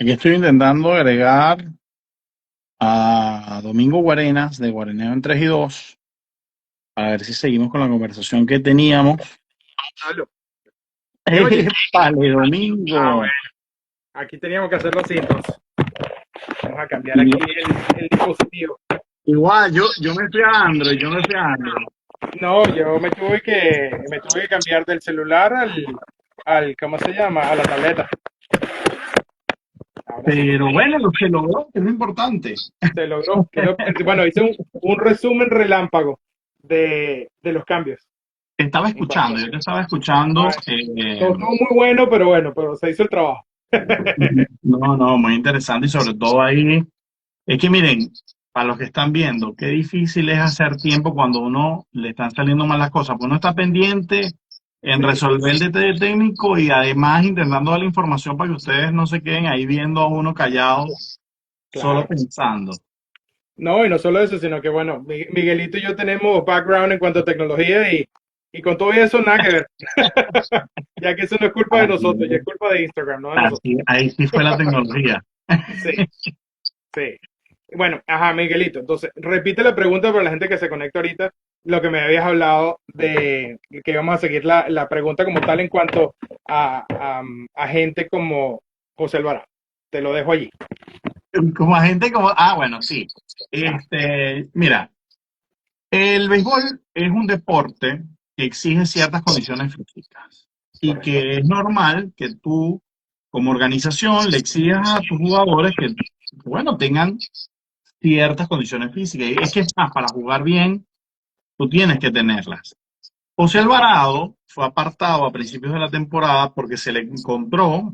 Aquí estoy intentando agregar a Domingo Guarenas de Guareneo en 3 y 2 a ver si seguimos con la conversación que teníamos. Aló. ¿Me oyes? Vale, Ah, Domingo. bueno. Aquí teníamos que hacerlo así, entonces. Vamos a cambiar aquí Igu- el dispositivo. Igual, yo me fui a Android, yo me fui a Android. No, yo me tuve que cambiar del celular al ¿cómo se llama? A la tableta. Ahora sí. Pero bueno, lo que logró, que es lo importante. Se logró. Bueno, hice un resumen relámpago de los cambios. Te estaba En cuanto. escuchando, yo te estaba escuchando. Ah, no estuvo muy bueno, pero se hizo el trabajo. No, no, muy interesante y sobre todo ahí. Es que miren, para los que están viendo, qué difícil es hacer tiempo cuando uno le están saliendo mal las cosas. Pues uno está pendiente en Sí, resolver el detalle técnico y además intentando dar la información para que ustedes no se queden ahí viendo a uno callado, solo claro. pensando. No, y no solo eso, sino que bueno, Miguelito y yo tenemos background en cuanto a tecnología y con todo eso nada que ver. Ya que eso no es culpa de Así nosotros, ya es es. culpa de Instagram, no de nosotros. Así, ahí sí fue la tecnología. Sí, sí. Bueno, ajá, Miguelito. Entonces, repite la pregunta para la gente que se conecta ahorita, lo que me habías hablado de que íbamos a seguir la pregunta como tal en cuanto a gente como José Alvarado. Te lo dejo allí. Como agente, como, bueno, sí. Ajá, Mira, el béisbol es un deporte que exige ciertas condiciones físicas y correcto. que es normal que tú, como organización, le exigas a tus jugadores que, bueno, tengan ciertas condiciones físicas. Y es que es más, para jugar bien, tú tienes que tenerlas. José Alvarado fue apartado a principios de la temporada porque se le encontró,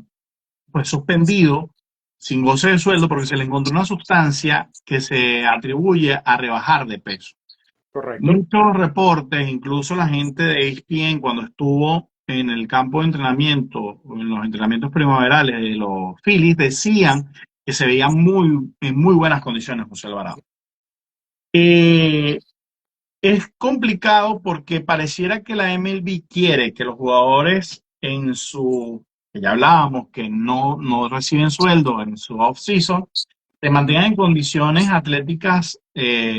pues suspendido, sin goce de sueldo, porque se le encontró una sustancia que se atribuye a rebajar de peso. Correcto. Muchos reportes, incluso la gente de ESPN, cuando estuvo en el campo de entrenamiento, o en los entrenamientos primaverales de los Phillies, decían que se veía en muy buenas condiciones José Alvarado. Eh, es complicado porque pareciera que la MLB quiere que los jugadores que ya hablábamos, que no reciben sueldo en su off-season, se mantengan en condiciones atléticas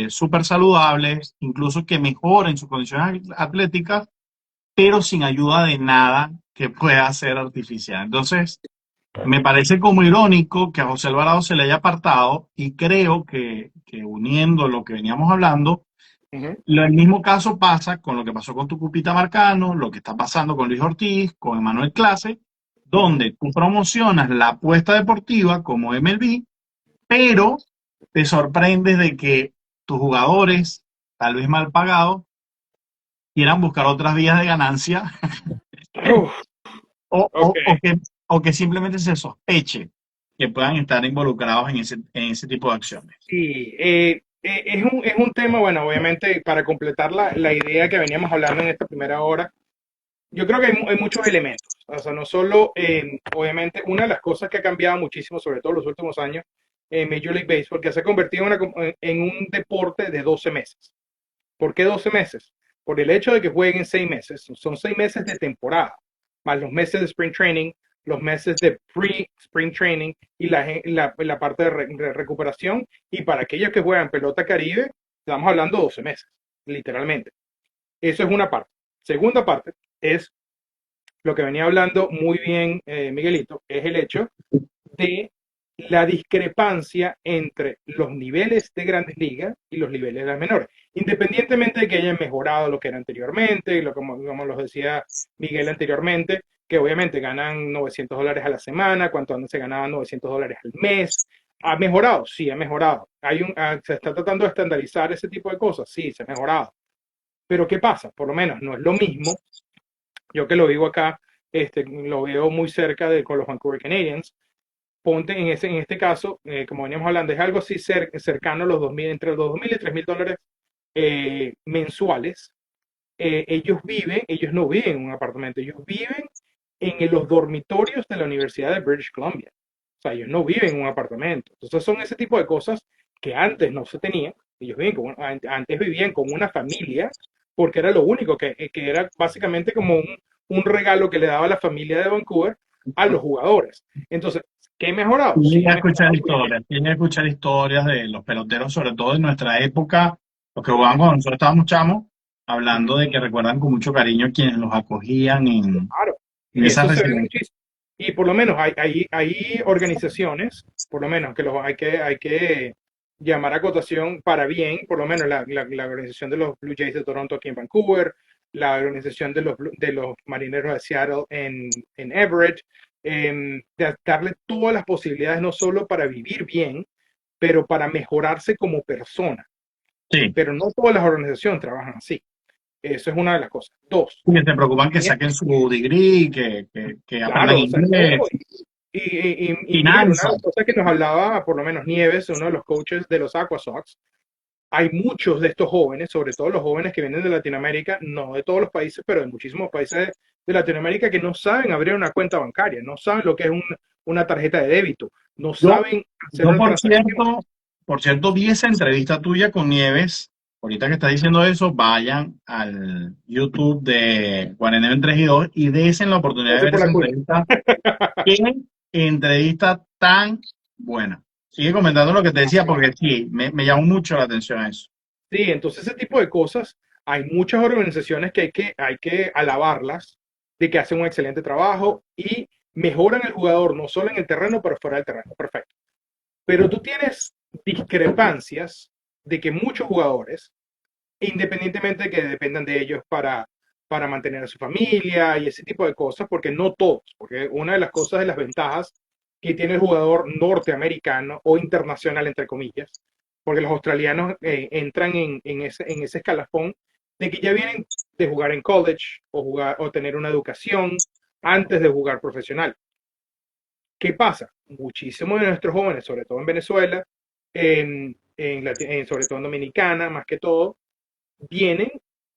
súper saludables, incluso que mejoren sus condiciones atléticas, pero sin ayuda de nada que pueda ser artificial. Entonces, me parece como irónico que a José Alvarado se le haya apartado y creo que uniendo lo que veníamos hablando, Ujú. el mismo caso pasa con lo que pasó con tu Cupita Marcano, lo que está pasando con Luis Ortiz, con Emanuel Clase, Ujú. donde tú promocionas la apuesta deportiva como MLB, pero te sorprendes de que tus jugadores, tal vez mal pagados, quieran buscar otras vías de ganancia Uf, o, ok. o que simplemente se sospeche que puedan estar involucrados en ese tipo de acciones. Sí, es un tema, bueno, obviamente para completar la idea que veníamos hablando en esta primera hora, yo creo que hay muchos elementos. O sea, no solo, obviamente, una de las cosas que ha cambiado muchísimo, sobre todo en los últimos años, en Major League Baseball, que se ha convertido en un deporte de 12 meses. ¿Por qué 12 meses? Por el hecho de que jueguen 6 meses. Son 6 meses de temporada, más los meses de Spring Training, los meses de Pre-Spring Training y la parte de recuperación. Y para aquellos que juegan pelota caribe, estamos hablando de 12 meses, literalmente. Eso es una parte. Segunda parte es lo que venía hablando muy bien Miguelito, es el hecho de la discrepancia entre los niveles de grandes ligas y los niveles de las menores. Independientemente de que hayan mejorado lo que era anteriormente, como los decía Miguel anteriormente, que obviamente ganan $900 a la semana, cuando antes se ganaban $900 al mes. ¿Ha mejorado? Sí, ha mejorado. Se está tratando de estandarizar ese tipo de cosas. Sí, se ha mejorado. Pero ¿qué pasa? Por lo menos no es lo mismo. Yo que lo vivo acá, lo veo muy cerca con los Vancouver Canadiens. Ponte en este caso, como veníamos hablando, es algo así cercano a los 2.000, entre los 2.000 y $3.000 mensuales. Ellos no viven en un apartamento, ellos viven en los dormitorios de la Universidad de British Columbia. O sea, ellos no viven en un apartamento. Entonces son ese tipo de cosas que antes no se tenían. Antes vivían con una familia porque era lo único que era básicamente como un regalo que le daba la familia de Vancouver a los jugadores. Entonces, ¿qué he mejorado? Sí, Sí, a he escuchar mejorado, historias, obviamente. sí, a escuchar historias de los peloteros, sobre todo de nuestra época, los que jugaban cuando nosotros estábamos chamos, Ujú. hablando de que recuerdan con mucho cariño quienes los acogían Claro, en y esas eso se ve residencias. muchísimo. Y por lo menos hay organizaciones, por lo menos que hay que llamar a cotación para bien, por lo menos la organización de los Blue Jays de Toronto aquí en Vancouver, la organización de los Marineros de Seattle en Everett, de darle todas las posibilidades no solo para vivir bien, pero para mejorarse como persona. Sí, Pero no todas las organizaciones trabajan así. Eso es una de las cosas. Dos, y que se preocupan que en saquen su degree, que aprendan claro, o sea, no, inglés, y Miguel, una de las finanzas. cosas que nos hablaba, por lo menos Nieves, uno de los coaches de los Aqua Sox, hay muchos de estos jóvenes, sobre todo los jóvenes que vienen de Latinoamérica, no de todos los países, pero de muchísimos países de Latinoamérica que no saben abrir una cuenta bancaria, no saben lo que es una tarjeta de débito, no Yo, saben hacer yo una transacción. por cierto, vi esa entrevista tuya con Nieves. Ahorita que estás diciendo eso, vayan al YouTube de Guarenero en 3 y 2 y desen la oportunidad de Gracias ver por esa la cuña. entrevista. Qué entrevista tan buena. Sigue comentando lo que te decía porque sí, me llamó mucho la atención eso. Sí, entonces ese tipo de cosas, hay muchas organizaciones que hay que alabarlas, de que hacen un excelente trabajo y mejoran el jugador, no solo en el terreno, pero fuera del terreno. Perfecto. Pero tú tienes discrepancias de que muchos jugadores, independientemente de que dependan de ellos para mantener a su familia y ese tipo de cosas, porque no todos, porque una de las cosas de las ventajas que tiene el jugador norteamericano o internacional, entre comillas, porque los australianos entran en ese escalafón de que ya vienen de jugar en college o tener una educación antes de jugar profesional. ¿Qué pasa? Muchísimos de nuestros jóvenes, sobre todo en Venezuela, sobre todo en Dominicana, más que todo, vienen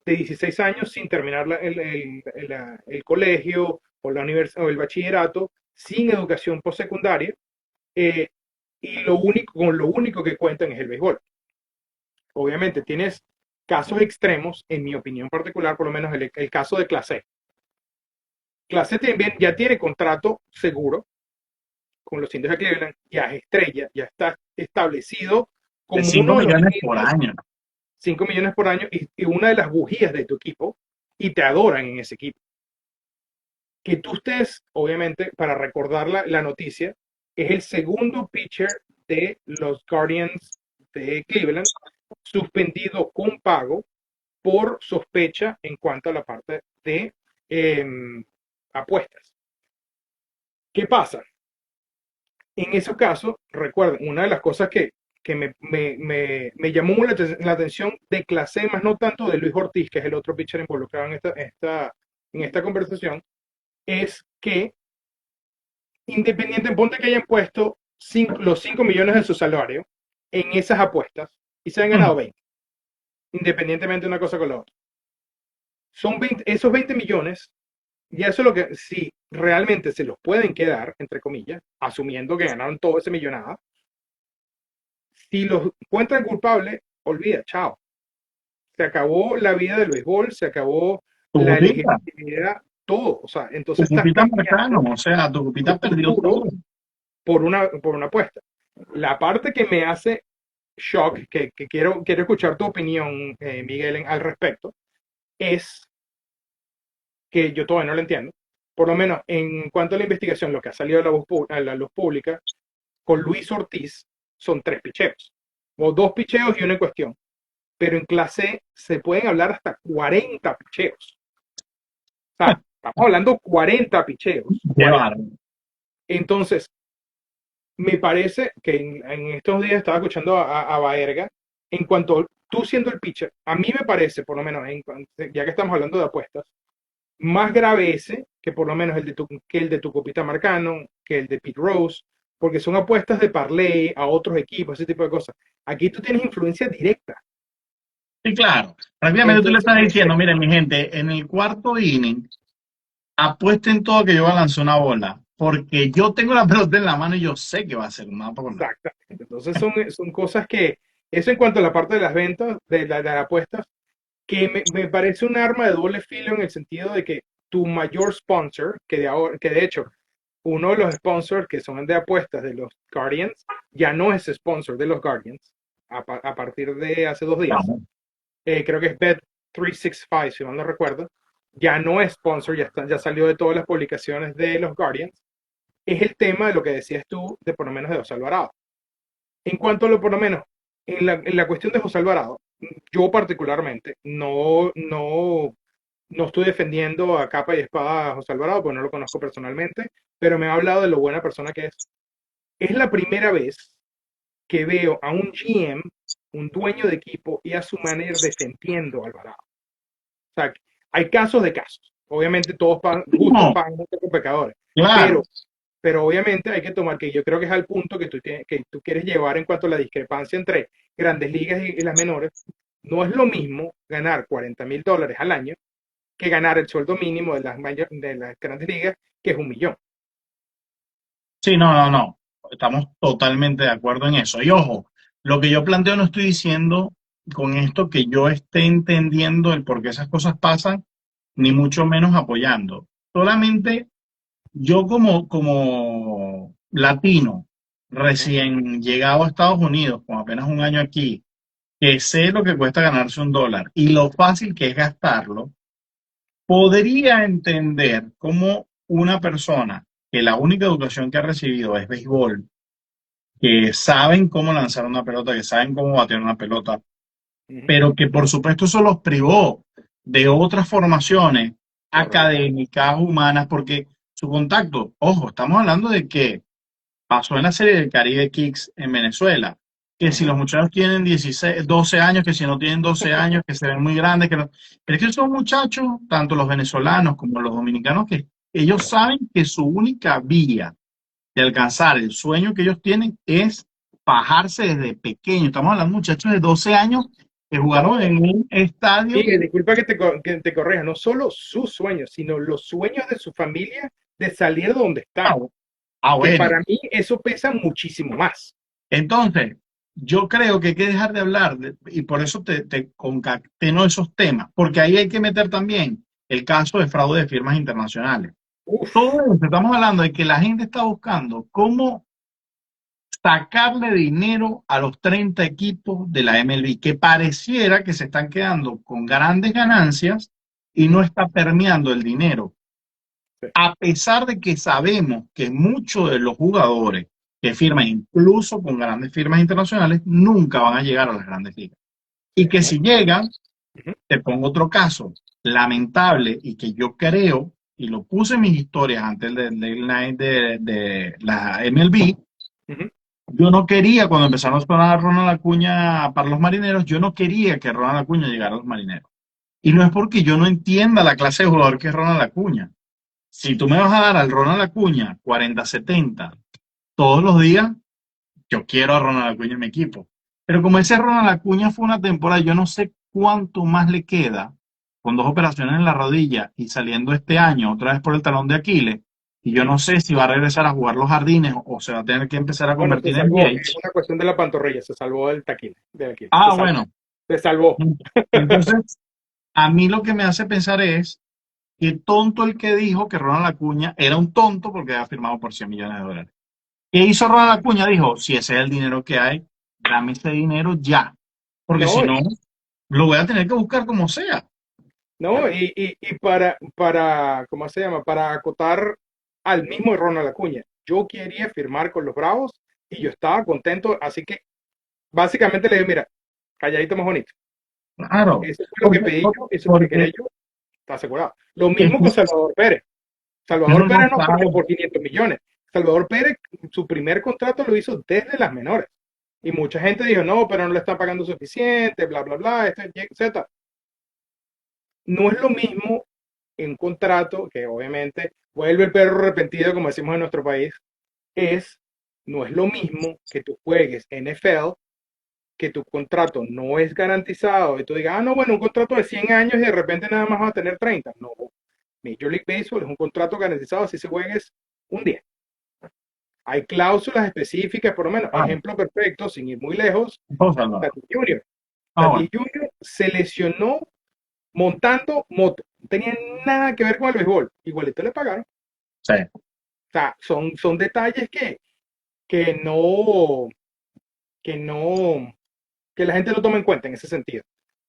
de 16 años sin terminar el colegio o la universidad o el bachillerato, sin educación postsecundaria, eh, y con lo único que cuentan es el béisbol. Obviamente tienes casos extremos, en mi opinión particular, por lo menos el caso de Clase. Clase también ya tiene contrato seguro con los Indios de Cleveland, ya es estrella, ya está establecido De como 5 uno de los millones por líderes, año. 5 millones por año y una de las bujías de tu equipo, y te adoran en ese equipo. Que tú estés, obviamente, para recordar la noticia, es el segundo pitcher de los Guardians de Cleveland suspendido con pago por sospecha en cuanto a la parte de eh, apuestas. ¿Qué pasa? En ese caso, recuerden, una de las cosas que me llamó la atención de Clase, más no tanto de Luis Ortiz, que es el otro pitcher involucrado en esta conversación, es que independiente, ponte que hayan puesto los 5 millones de su salario en esas apuestas y se han ganado 20, independientemente de una cosa con la otra. Son 20, esos 20 millones, ya eso es lo que, si realmente se los pueden quedar, entre comillas, asumiendo que ganaron todo ese millonada, si los encuentran culpables, olvida, chao. Se acabó la vida del béisbol, se acabó Tu la cupita, legitimidad, todo. O sea, tu entonces estás cupita marcano, cambiando o sea, tu cupita tu perdió futuro todo. por una apuesta. La parte que me hace shock, que quiero escuchar tu opinión, Miguel, al respecto, es que yo todavía no lo entiendo. Por lo menos en cuanto a la investigación, lo que ha salido a la luz pública, con Luis Ortiz son 3 picheos, o 2 picheos y una en cuestión. Pero en clase se pueden hablar hasta 40 picheos. O sea, estamos hablando 40 picheos, Qué 40. bárbaro. Entonces, me parece que en estos días estaba escuchando a Baerga, en cuanto tú siendo el pitcher, a mí me parece, por lo menos, ya que estamos hablando de apuestas, más grave ese que por lo menos que el de tu copita Marcano, que el de Pete Rose, porque son apuestas de parlay a otros equipos, ese tipo de cosas. Aquí tú tienes influencia directa. Sí, claro. Prácticamente tú le Entonces, estás no diciendo, sé, miren, mi gente, en el cuarto inning, apuesten todo que yo voy a lanzar una bola, porque yo tengo la pelota en la mano y yo sé que va a ser una por nada. exactamente. Entonces son cosas que, eso en cuanto a la parte de las ventas, de las apuestas, que me parece un arma de doble filo en el sentido de que tu mayor sponsor, que de hecho uno de los sponsors que son de apuestas de los Guardians ya no es sponsor de los Guardians a partir de hace 2 días. Vamos. Creo que es Bet365, si mal no recuerdo. Ya no es sponsor, ya salió de todas las publicaciones de los Guardians. Es el tema de lo que decías tú, de por lo menos de José Alvarado. En cuanto a lo por lo menos, en la cuestión de José Alvarado, yo particularmente no estoy defendiendo a capa y espada a José Alvarado, porque no lo conozco personalmente, pero me ha hablado de lo buena persona que es. Es la primera vez que veo a un GM, un dueño de equipo, y a su manera defendiendo a Alvarado. O sea, hay casos de casos. Obviamente todos justos No, pagan justos con pecadores. claro. Pero, pero obviamente hay que tomar que yo creo que es al punto que tú quieres llevar en cuanto a la discrepancia entre grandes ligas y las menores. No es lo mismo ganar $40,000 al año que ganar el sueldo mínimo de las grandes ligas, que es 1 millón. Sí, no, no, no. Estamos totalmente de acuerdo en eso. Y ojo, lo que yo planteo no estoy diciendo con esto que yo esté entendiendo el por qué esas cosas pasan, ni mucho menos apoyando. Solamente yo como latino, Ujú. recién llegado a Estados Unidos, con apenas un año aquí, que sé lo que cuesta ganarse $1 y lo fácil que es gastarlo, podría entender cómo una persona que la única educación que ha recibido es béisbol, que saben cómo lanzar una pelota, que saben cómo batear una pelota, Ujú. pero que por supuesto eso los privó de otras formaciones Correcto. académicas, humanas, porque su contacto, ojo, estamos hablando de que pasó en la serie del Caribe Kicks en Venezuela, que si Ujú. los muchachos tienen 16, 12 años, que si no tienen 12 años, que se ven muy grandes, que no. Pero es que son muchachos, tanto los venezolanos como los dominicanos, que ellos saben que su única vía de alcanzar el sueño que ellos tienen es bajarse desde pequeño. Estamos hablando de muchachos de 12 años que jugaron No, en un estadio. Miguel, disculpa que te corrija, no solo sus sueños, sino los sueños de su familia de salir de donde Ah, están, que bueno. para mí eso pesa muchísimo más. Entonces, yo creo que hay que dejar de hablar, y por eso te concateno esos temas, porque ahí hay que meter también el caso de fraude de firmas internacionales. Todo Uf, eso, estamos hablando de que la gente está buscando cómo sacarle dinero a los 30 equipos de la MLB, que pareciera que se están quedando con grandes ganancias y no ujú, está permeando el dinero, sí, a pesar de que sabemos que muchos de los jugadores que ujú, firman incluso con grandes firmas internacionales nunca van a llegar a las grandes ligas. sí, Y que si llegan, ujú, te pongo otro caso lamentable y que yo creo, y lo puse en mis historias antes del deadline de la MLB, ujú. yo no quería, cuando empezaron a sonar a Ronald Acuña para los marineros, yo no quería que Ronald Acuña llegara a los marineros. Y no es porque yo no entienda la clase de jugador que es Ronald Acuña. Si tú me vas a dar al Ronald Acuña 40-70 todos los días, yo quiero a Ronald Acuña en mi equipo. Pero como ese Ronald Acuña fue una temporada, yo no sé cuánto más le queda con 2 operaciones en la rodilla y saliendo este año otra vez por el talón de Aquiles. Y yo no sé si va a regresar a jugar los jardines o se va a tener que empezar a Bueno, se convertir en salvó, es DH. una cuestión de la pantorrilla, se salvó del taquín, del Aquiles, se Ah, salvó, bueno. se salvó. Entonces, a mí lo que me hace pensar es que tonto el que dijo que Ronald Acuña era un tonto porque había firmado por $100 millones. ¿Qué hizo Ronald Acuña? Dijo, si ese es el dinero que hay, dame ese dinero ya, porque si No, no, lo voy a tener que buscar como sea. no, y ¿cómo se llama? Para acotar al mismo Ronald Acuña. Yo quería firmar con los Bravos y yo estaba contento, así que básicamente le dije, mira, calladito más bonito. Claro, Eso fue lo que porque, pedí yo, eso fue lo que quería porque yo, está asegurado. Lo es mismo que con Salvador Pérez. uno Salvador no Pérez no firmó sabe. por 500 millones. Salvador Pérez, su primer contrato lo hizo desde las menores. Y mucha gente dijo, no, pero no le están pagando suficiente, bla, bla, bla, esto, etc. No es lo mismo en un contrato que obviamente vuelve el perro arrepentido, como decimos en nuestro país, es, no es lo mismo que tú juegues NFL, que tu contrato no es garantizado y tú digas, no, bueno, un contrato de 100 años y de repente nada más vas a tener 30. No, Major League Baseball es un contrato garantizado si se juegues un día. Hay cláusulas específicas, por lo menos, Ah, ejemplo perfecto, sin ir muy lejos, cosa no. Tatis Jr. Ah, Tatis bueno, Jr. se lesionó montando moto. No tenía nada que ver con el béisbol. Igualito le pagaron. sí. sea, son detalles que no, que no, que la gente no toma en cuenta en ese sentido.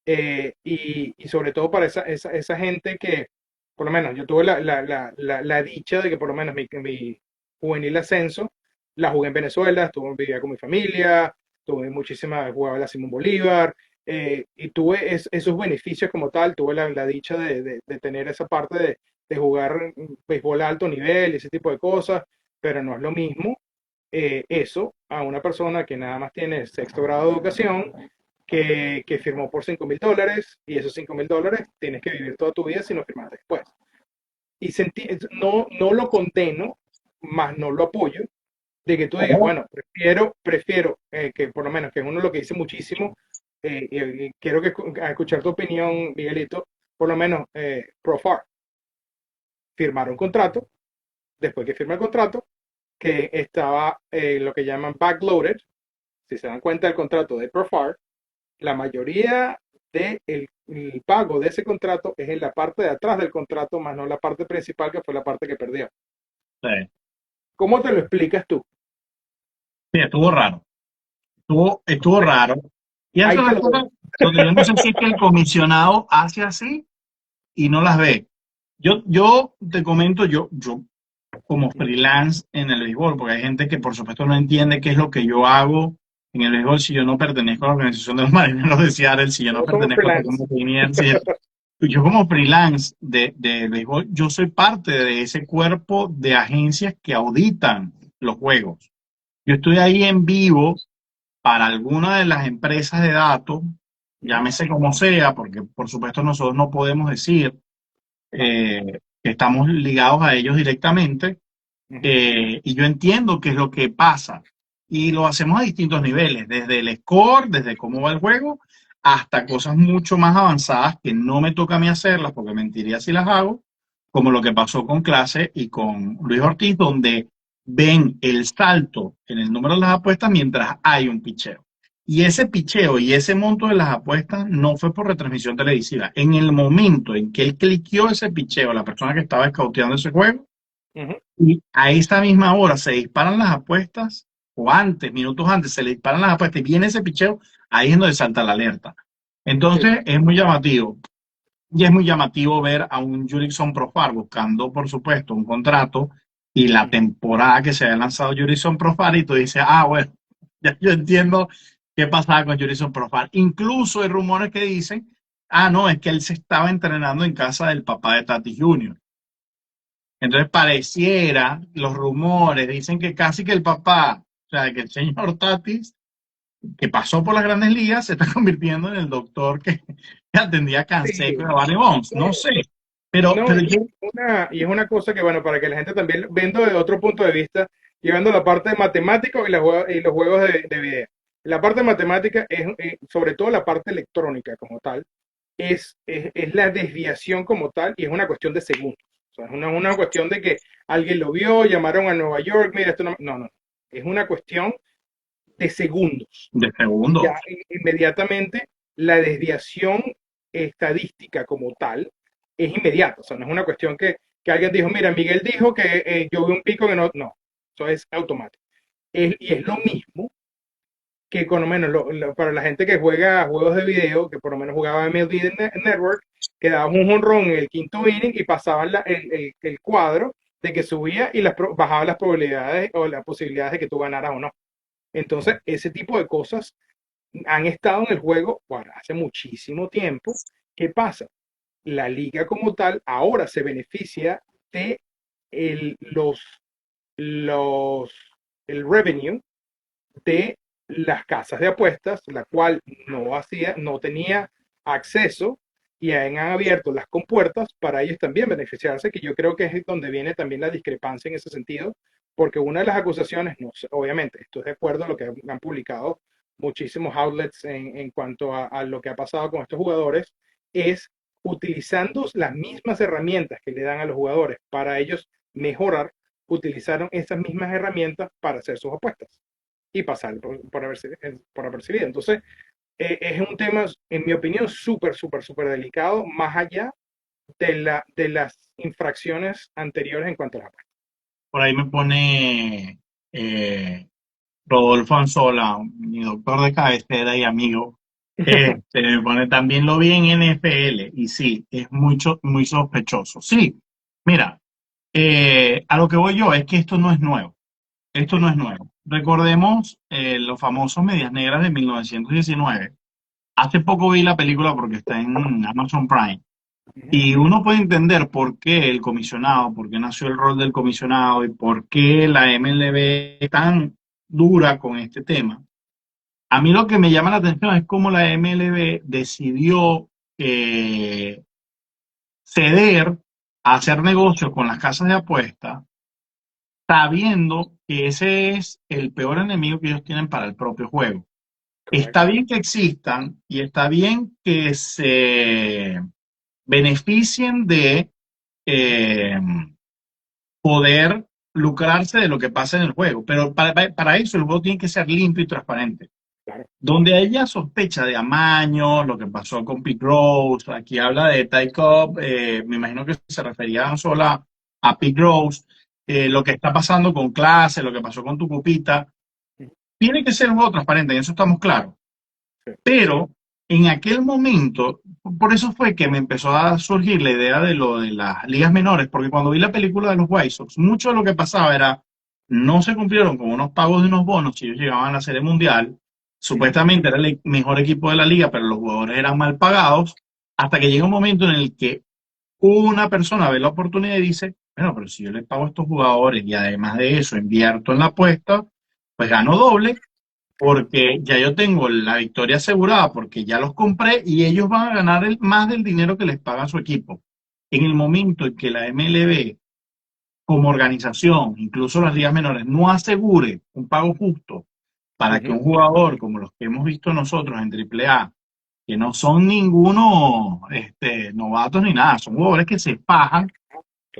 Y sobre todo para esa gente que, por lo menos, yo tuve la dicha de que por lo menos mi juvenil ascenso la jugué en Venezuela, vivía con mi familia, tuve muchísimas, jugaba la Simón Bolívar, y tuve esos beneficios como tal, tuve la dicha de tener esa parte de jugar béisbol a alto nivel y ese tipo de cosas, pero no es lo mismo eso a una persona que nada más tiene sexto grado de educación, que firmó por $5,000 y esos $5,000 tienes que vivir toda tu vida si no firmaste después. Y no lo condeno, más no lo apoyo, de que tú digas, bueno, prefiero que por lo menos, que es uno lo que dice muchísimo, y quiero escuchar tu opinión, Miguelito, por lo menos Profar firmaron un contrato, después que firma el contrato, que estaba lo que llaman backloaded, si se dan cuenta del contrato de Profar, la mayoría del el pago de ese contrato es en la parte de atrás del contrato, más no la parte principal, que fue la parte que perdió. Sí. ¿Cómo te lo explicas tú? Sí, estuvo raro. Estuvo raro. Y eso Ahí es te las lo cosas doy. donde yo no sé si es que el comisionado hace así y no las ve. Yo te comento, yo como freelance en el béisbol, porque hay gente que por supuesto no entiende qué es lo que yo hago en el béisbol si yo no pertenezco a la organización de los marineros de Seattle, si yo no Todos somos pertenezco a freelance. Tacoma Piniers, yo como freelance de béisbol, yo soy parte de ese cuerpo de agencias que auditan los juegos. Yo estoy ahí en vivo para alguna de las empresas de datos, llámese como sea, porque por supuesto nosotros no podemos decir que estamos ligados a ellos directamente, y yo entiendo qué es lo que pasa. Y lo hacemos a distintos niveles, desde el score, desde cómo va el juego, hasta cosas mucho más avanzadas que no me toca a mí hacerlas, porque mentiría si las hago, como lo que pasó con Clase y con Luis Ortiz, donde ven el salto en el número de las apuestas mientras hay un picheo. Y ese picheo y ese monto de las apuestas no fue por retransmisión televisiva. En el momento en que él cliqueó ese picheo, la persona que estaba escauteando ese juego, Ujú. y a esa misma hora se disparan las apuestas, o antes, minutos antes, se le disparan las apuestas y viene ese picheo, ahí es donde salta la alerta. Sí, Entonces, es muy llamativo. Y es muy llamativo ver a un Jurickson Profar buscando, por supuesto, un contrato y la ujú. temporada que se ha lanzado Jurickson Profar y tú dices, ah, bueno, ya yo entiendo qué pasaba con Jurickson Profar. Incluso hay rumores que dicen, ah, no, es que él se estaba entrenando en casa del papá de Tati Junior. Entonces pareciera, los rumores dicen que casi que el papá, o sea, que el señor Tatis, que pasó por las grandes ligas, se está convirtiendo en el doctor que atendía a Canseco y Sí. a Barry Bonds. No sé, pero No, yo, y es una cosa que, bueno, para que la gente también, viendo de otro punto de vista, llevando la parte de matemática y los juegos de video. La parte matemática es, sobre todo la parte electrónica como tal, es la desviación como tal y es una cuestión de segundos. O sea, es una cuestión de que alguien lo vio, llamaron a Nueva York, mira, esto no, no, no. Es una cuestión de segundos. de Y ya segundos, inmediatamente la desviación estadística como tal es inmediata. O sea, no es una cuestión que alguien dijo, mira, Miguel dijo que yo vi un pico que no, no, eso es automático. Y es lo mismo que con lo menos para la gente que juega juegos de video, que por lo menos jugaba MLB Network, que daba un jonrón en el quinto inning y pasaban el cuadro de que subía y bajaba las probabilidades o las posibilidades de que tú ganaras o no. Entonces, ese tipo de cosas han estado en el juego por hace muchísimo tiempo. ¿Qué pasa? La liga como tal ahora se beneficia de los, los, el revenue de las casas de apuestas, la cual no tenía acceso y han abierto las compuertas para ellos también beneficiarse, que yo creo que es donde viene también la discrepancia en ese sentido, porque una de las acusaciones, no sé, obviamente, estoy de acuerdo a lo que han publicado muchísimos outlets en cuanto a lo que ha pasado con estos jugadores, es utilizando las mismas herramientas que le dan a los jugadores para ellos mejorar, utilizaron esas mismas herramientas para hacer sus apuestas y pasar por apercibido. Entonces, es un tema, en mi opinión, súper, súper, súper delicado, más allá de las infracciones anteriores en cuanto a las apuestas. por ahí me pone Rodolfo Anzola, mi doctor de cabecera y amigo, me pone también lo vi en NFL y sí, es mucho, muy sospechoso. Sí, mira, a lo que voy yo es que esto no es nuevo. Esto no Sí. es nuevo. Recordemos los famosos Medias Negras de 1919. Hace poco vi la película porque está en Amazon Prime. Ujú. Y uno puede entender por qué el comisionado, por qué nació el rol del comisionado y por qué la MLB es tan dura con este tema. A mí lo que me llama la atención es cómo la MLB decidió ceder a hacer negocios con las casas de apuestas, sabiendo que ese es el peor enemigo que ellos tienen para el propio juego. Está Correcto. bien que existan y está bien que se beneficien de eh, poder lucrarse de lo que pasa en el juego, pero para eso el juego tiene que ser limpio y transparente. Claro. Donde ella sospecha de amaño, lo que pasó con Pete Rose, aquí habla de Ty Cobb, me imagino que se refería solo a Pete Rose, lo que está pasando con clase, lo que pasó con tu cupita, Ujú. tiene que ser un juego transparente, en eso estamos claros. Sí. Pero en aquel momento, por eso fue que me empezó a surgir la idea de lo de las ligas menores, porque cuando vi la película de los White Sox, mucho de lo que pasaba era, no se cumplieron con unos pagos de unos bonos si ellos llegaban a la Serie Mundial, Ujú. supuestamente era el mejor equipo de la liga, pero los jugadores eran mal pagados, hasta que llega un momento en el que una persona ve la oportunidad y dice, bueno, pero si yo le pago a estos jugadores y además de eso invierto en la apuesta, pues gano doble Claro. porque ya yo tengo la victoria asegurada, porque ya los compré y ellos van a ganar más del dinero que les paga su equipo. En el momento en que la MLB, como organización, incluso las ligas menores, no asegure un pago justo para que Ujú. un jugador como los que hemos visto nosotros en AAA, que no son ninguno novatos ni nada, son jugadores que se pagan,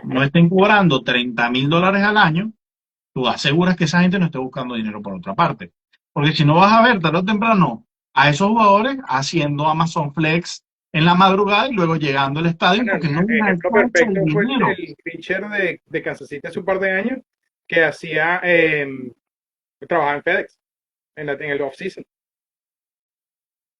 no Claro. estén cobrando $30,000 al año, tú aseguras que esa gente no esté buscando dinero por otra parte. Porque si no vas a ver tarde o temprano a esos jugadores haciendo Amazon Flex en la madrugada y luego llegando al estadio Bueno, porque no el les ejemplo alcanza el perfecto fue dinero. el pitcher de Kansas City hace un par de años que hacía, trabajaba en FedEx en el off-season.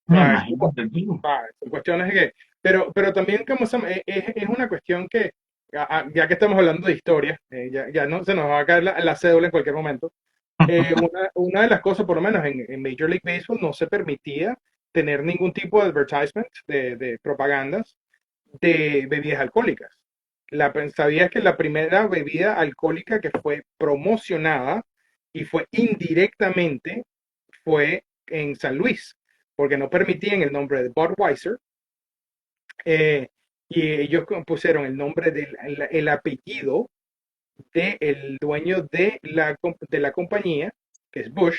O sea, Imagínate, tío. son cuestiones que, pero también como es una cuestión que, ya que estamos hablando de historia, ya no se nos va a caer la cédula en cualquier momento. Una de las cosas, por lo menos en Major League Baseball, no se permitía tener ningún tipo de advertisement, de propagandas de bebidas alcohólicas. ¿Sabías que la primera bebida alcohólica que fue promocionada y fue indirectamente fue en San Luis? Porque no permitían el nombre de Budweiser, eh, y ellos pusieron el nombre el apellido del dueño de la compañía, que es Bush,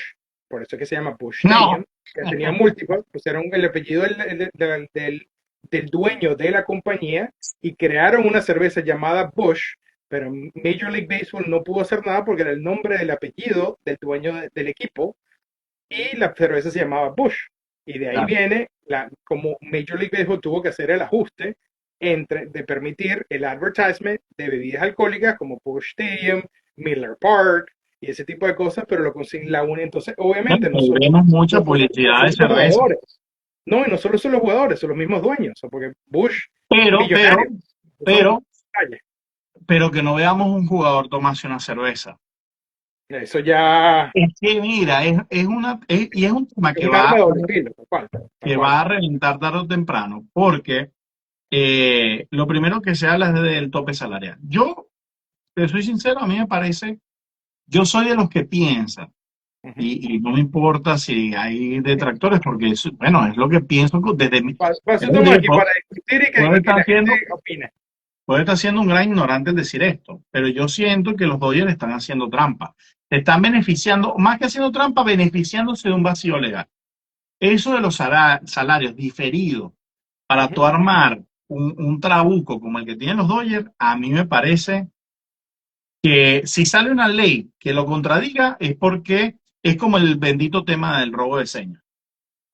por eso es que se llama Bush Stadium, No. que tenía múltiples, pusieron el apellido del dueño de la compañía y crearon una cerveza llamada Bush, pero Major League Baseball no pudo hacer nada porque era el nombre del apellido del dueño del equipo y la cerveza se llamaba Bush. Y de ahí Claro. viene, como Major League Baseball tuvo que hacer el ajuste de permitir el advertisement de bebidas alcohólicas como Bush Stadium, Miller Park y ese tipo de cosas, pero lo consiguen la UNE. Entonces, obviamente, Vemos mucha no solo, no publicidad de solo son los cerveza. jugadores, no, y no solo son los jugadores, son los mismos dueños, porque Bush, Pero, pero, millonarios, son pero, calles. pero que no veamos un jugador tomarse una cerveza. Eso ya Es que mira, y es un tema es un arma de doble filo, tal que cual. va a reventar tarde o temprano, porque lo primero que se habla es del tope salarial. Yo, te soy sincero, a mí me parece, yo soy de los que piensan, Uh-huh. y no me importa si hay detractores, porque bueno, es lo que pienso desde mi... Para eso Como te estamos digo, aquí, para discutir puedo y que estar la gente haciendo, opine. puedo estar siendo un gran ignorante al decir esto, pero yo siento que los Dodgers están haciendo trampa. Se están beneficiando, más que haciendo trampa, beneficiándose de un vacío legal. Eso de los salarios diferidos para Uh-huh. tú armar un trabuco como el que tienen los Dodgers, a mí me parece que si sale una ley que lo contradiga es porque es como el bendito tema del robo de señas.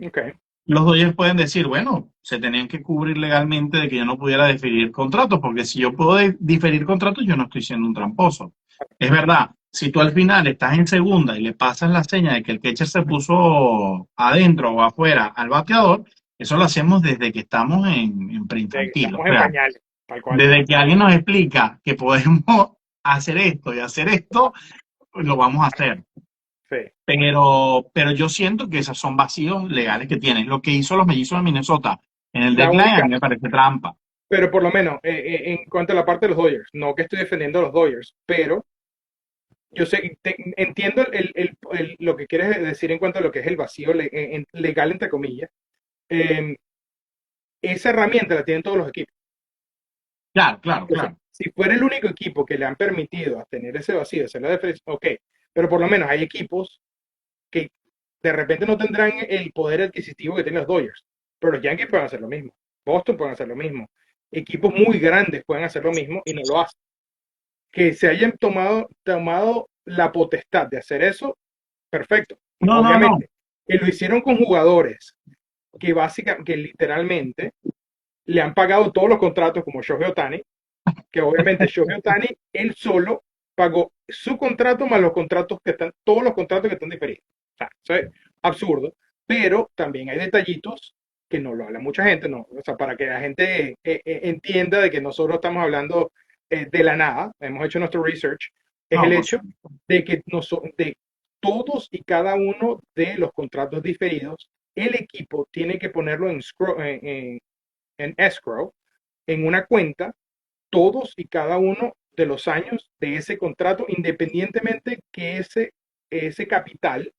Okay. Los Dodgers pueden decir, bueno, se tenían que cubrir legalmente de que yo no pudiera diferir contratos, porque si yo puedo diferir contratos, yo no estoy siendo un tramposo. es verdad, si tú al final estás en segunda y le pasas la seña de que el catcher se puso adentro o afuera al bateador, eso lo hacemos desde que estamos en preinfantil. O Estamos en sea, pañales, tal cual. desde que alguien nos explica que podemos hacer esto y hacer esto, lo vamos a hacer. Sí. Pero yo siento que esos son vacíos legales que tienen. Lo que hizo los mellizos de Minnesota en el La deadline a única, mí me parece trampa. pero por lo menos en cuanto a la parte de los Dodgers, no que estoy defendiendo a los Dodgers, pero yo sé, entiendo lo que quieres decir en cuanto a lo que es el vacío legal, entre comillas. Eh, esa herramienta la tienen todos los equipos. Claro, claro, Entonces, claro. si fuera el único equipo que le han permitido a tener ese vacío, hacer la defensa, ok, pero por lo menos hay equipos que de repente no tendrán el poder adquisitivo que tienen los Dodgers, pero los Yankees pueden hacer lo mismo, Boston pueden hacer lo mismo, equipos muy grandes pueden hacer lo mismo y no lo hacen. Que se hayan tomado la potestad de hacer eso, perfecto. No, no, no. Obviamente, que lo hicieron con jugadores que literalmente le han pagado todos los contratos como Shohei Ohtani, que obviamente Shohei Ohtani, él solo pagó su contrato más los contratos que están, todos los contratos que están diferidos. O sea, eso es absurdo, pero también hay detallitos que no lo habla mucha gente, no, o sea, para que la gente entienda de que nosotros estamos hablando de la nada, hemos hecho nuestro research, es No, el por hecho supuesto. de que de todos y cada uno de los contratos diferidos, el equipo tiene que ponerlo en escrow, en una cuenta, todos y cada uno de los años de ese contrato, independientemente que ese capital